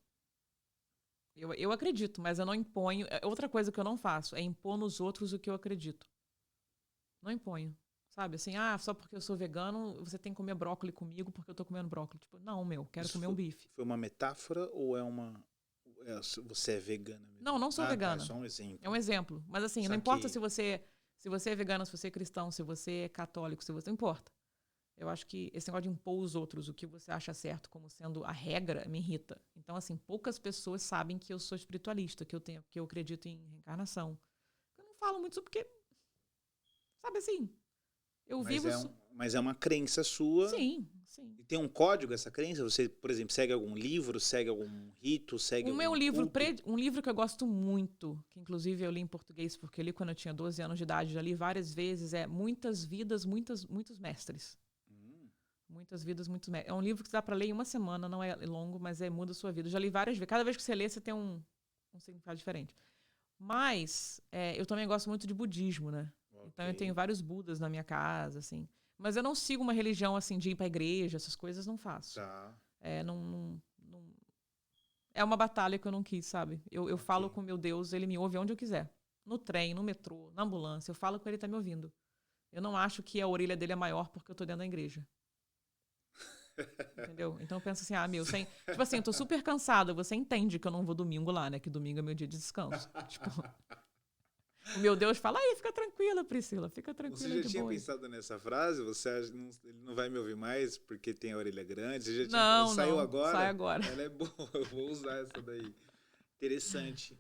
Speaker 2: Eu acredito, mas eu não imponho. Outra coisa que eu não faço é impor nos outros o que eu acredito. Não imponho. Sabe, assim, só porque eu sou vegano, você tem que comer brócolis comigo porque eu tô comendo brócolis. Tipo, não, quero comer um bife.
Speaker 1: Foi uma metáfora ou é uma... Você é vegana mesmo?
Speaker 2: Não sou vegana.
Speaker 1: Tá, é só um exemplo.
Speaker 2: É um exemplo. Mas assim, não importa se você é vegano, se você é cristão, se você é católico, não importa. Eu acho que esse negócio de impor os outros o que você acha certo como sendo a regra me irrita. Então, assim, poucas pessoas sabem que eu sou espiritualista, que eu acredito em reencarnação. Eu não falo muito sobre porque, sabe assim,
Speaker 1: Mas é uma crença sua.
Speaker 2: Sim.
Speaker 1: E tem um código essa crença? Você, por exemplo, segue algum livro, segue algum rito, segue algum
Speaker 2: um livro que eu gosto muito, que inclusive eu li em português porque eu li quando eu tinha 12 anos de idade, já li várias vezes, é Muitas Vidas, Muitos Mestres. Muitas Vidas, Muitos Mestres. É um livro que dá para ler em uma semana, não é longo, mas muda a sua vida. Eu já li várias vezes. Cada vez que você lê, você tem um significado diferente. Mas eu também gosto muito de budismo, né? Okay. Então eu tenho vários budas na minha casa, assim. Mas eu não sigo uma religião, assim, de ir pra igreja, essas coisas não faço.
Speaker 1: Tá.
Speaker 2: É uma batalha que eu não quis, sabe? Eu falo com meu Deus, ele me ouve onde eu quiser. No trem, no metrô, na ambulância. Eu falo com ele, tá me ouvindo. Eu não acho que a orelha dele é maior porque eu tô dentro da igreja. Entendeu? Então eu penso assim, tipo assim, eu tô super cansada, você entende que eu não vou domingo lá, né? Que domingo é meu dia de descanso. Tipo, o meu Deus fala, fica tranquila, Priscila, fica tranquila.
Speaker 1: Você já tinha pensado nessa frase? Você acha que ele não vai me ouvir mais porque tem a orelha grande? Você já tinha saiu agora?
Speaker 2: Sai agora.
Speaker 1: Ela é boa, eu vou usar essa daí. Interessante.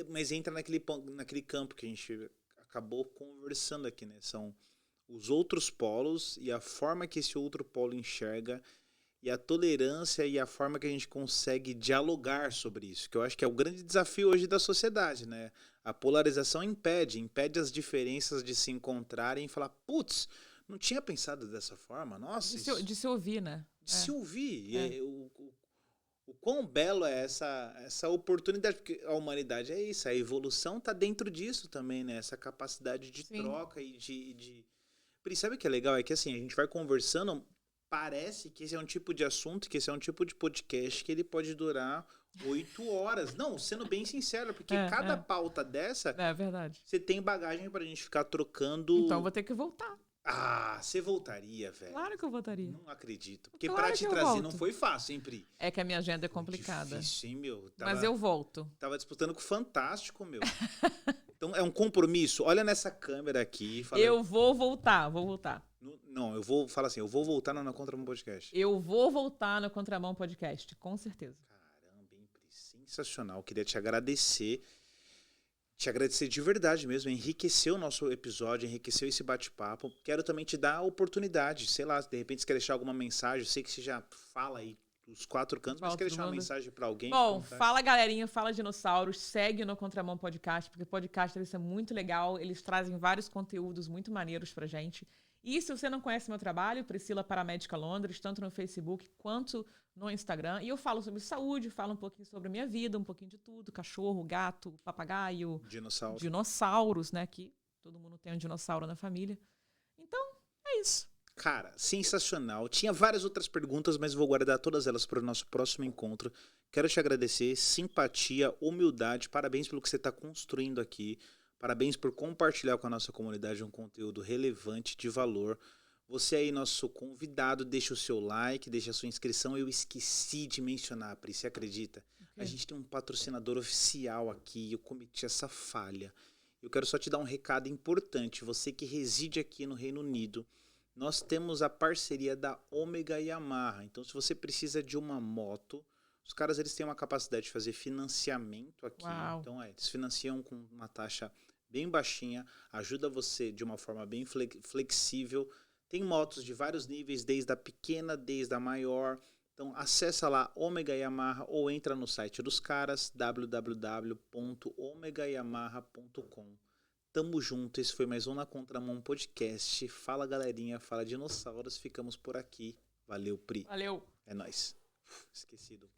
Speaker 1: Mas entra naquele campo que a gente acabou conversando aqui, né? São os outros polos e a forma que esse outro polo enxerga e a tolerância e a forma que a gente consegue dialogar sobre isso, que eu acho que é o grande desafio hoje da sociedade, né? A polarização impede as diferenças de se encontrarem e falar, putz, não tinha pensado dessa forma, nossa.
Speaker 2: De se ouvir, né?
Speaker 1: De se ouvir. O quão belo é essa oportunidade, porque a humanidade é isso, a evolução tá dentro disso também, né? Essa capacidade de
Speaker 2: Sim.
Speaker 1: troca e de... Pri, sabe o que é legal? É que assim, a gente vai conversando, parece que esse é um tipo de assunto, que esse é um tipo de podcast que ele pode durar 8 horas. Não, sendo bem sincero, porque cada pauta dessa,
Speaker 2: É verdade.
Speaker 1: você tem bagagem pra gente ficar trocando...
Speaker 2: Então vou ter que voltar.
Speaker 1: Ah, você voltaria, velho.
Speaker 2: Claro que eu voltaria.
Speaker 1: Não acredito. Porque
Speaker 2: Claro
Speaker 1: pra
Speaker 2: que
Speaker 1: te
Speaker 2: eu
Speaker 1: trazer
Speaker 2: volto.
Speaker 1: não foi fácil, hein, Pri?
Speaker 2: É que a minha agenda é complicada.
Speaker 1: Difícil, hein, meu?
Speaker 2: Mas eu volto.
Speaker 1: Tava disputando com o Fantástico, meu. Então é um compromisso. Olha nessa câmera aqui. Fala,
Speaker 2: Eu vou voltar.
Speaker 1: Não, eu vou falar assim, eu vou voltar na Contramão Podcast.
Speaker 2: Eu vou voltar no Contramão Podcast, com certeza.
Speaker 1: Caramba, hein, Pri? Sensacional. Queria te agradecer. Te agradecer de verdade mesmo. Enriqueceu o nosso episódio, enriqueceu esse bate-papo. Quero também te dar a oportunidade. Sei lá, de repente você quer deixar alguma mensagem. Eu sei que você já fala aí dos 4 cantos, mas quer deixar uma mensagem pra alguém?
Speaker 2: Bom, fala galerinha, fala dinossauros, segue no Contramão Podcast, porque podcast isso é muito legal, eles trazem vários conteúdos muito maneiros pra gente. E se você não conhece meu trabalho, Priscila Paramédica Londres, tanto no Facebook quanto no Instagram, e eu falo sobre saúde, falo um pouquinho sobre a minha vida, um pouquinho de tudo, cachorro, gato, papagaio, dinossauros, né, que todo mundo tem um dinossauro na família. Então, é isso.
Speaker 1: Cara, sensacional. Tinha várias outras perguntas, mas vou guardar todas elas para o nosso próximo encontro. Quero te agradecer, simpatia, humildade, parabéns pelo que você está construindo aqui, parabéns por compartilhar com a nossa comunidade um conteúdo relevante, de valor. Você aí, nosso convidado, deixa o seu like, deixa a sua inscrição. Eu esqueci de mencionar, Pri, você acredita? A gente tem um patrocinador oficial aqui, eu cometi essa falha. Eu quero só te dar um recado importante, você que reside aqui no Reino Unido, nós temos a parceria da Ômega Yamaha. Então, se você precisa de uma moto, os caras eles têm uma capacidade de fazer financiamento aqui.
Speaker 2: Uau.
Speaker 1: Então, eles financiam com uma taxa bem baixinha, ajuda você de uma forma bem flexível. Tem motos de vários níveis, desde a pequena, desde a maior. Então, acessa lá Ômega Yamaha ou entra no site dos caras, www.omegayamaha.com. Tamo junto, esse foi mais um Na Contramão Podcast. Fala galerinha, fala dinossauros, ficamos por aqui. Valeu, Pri.
Speaker 2: Valeu.
Speaker 1: É nóis. Esquecido.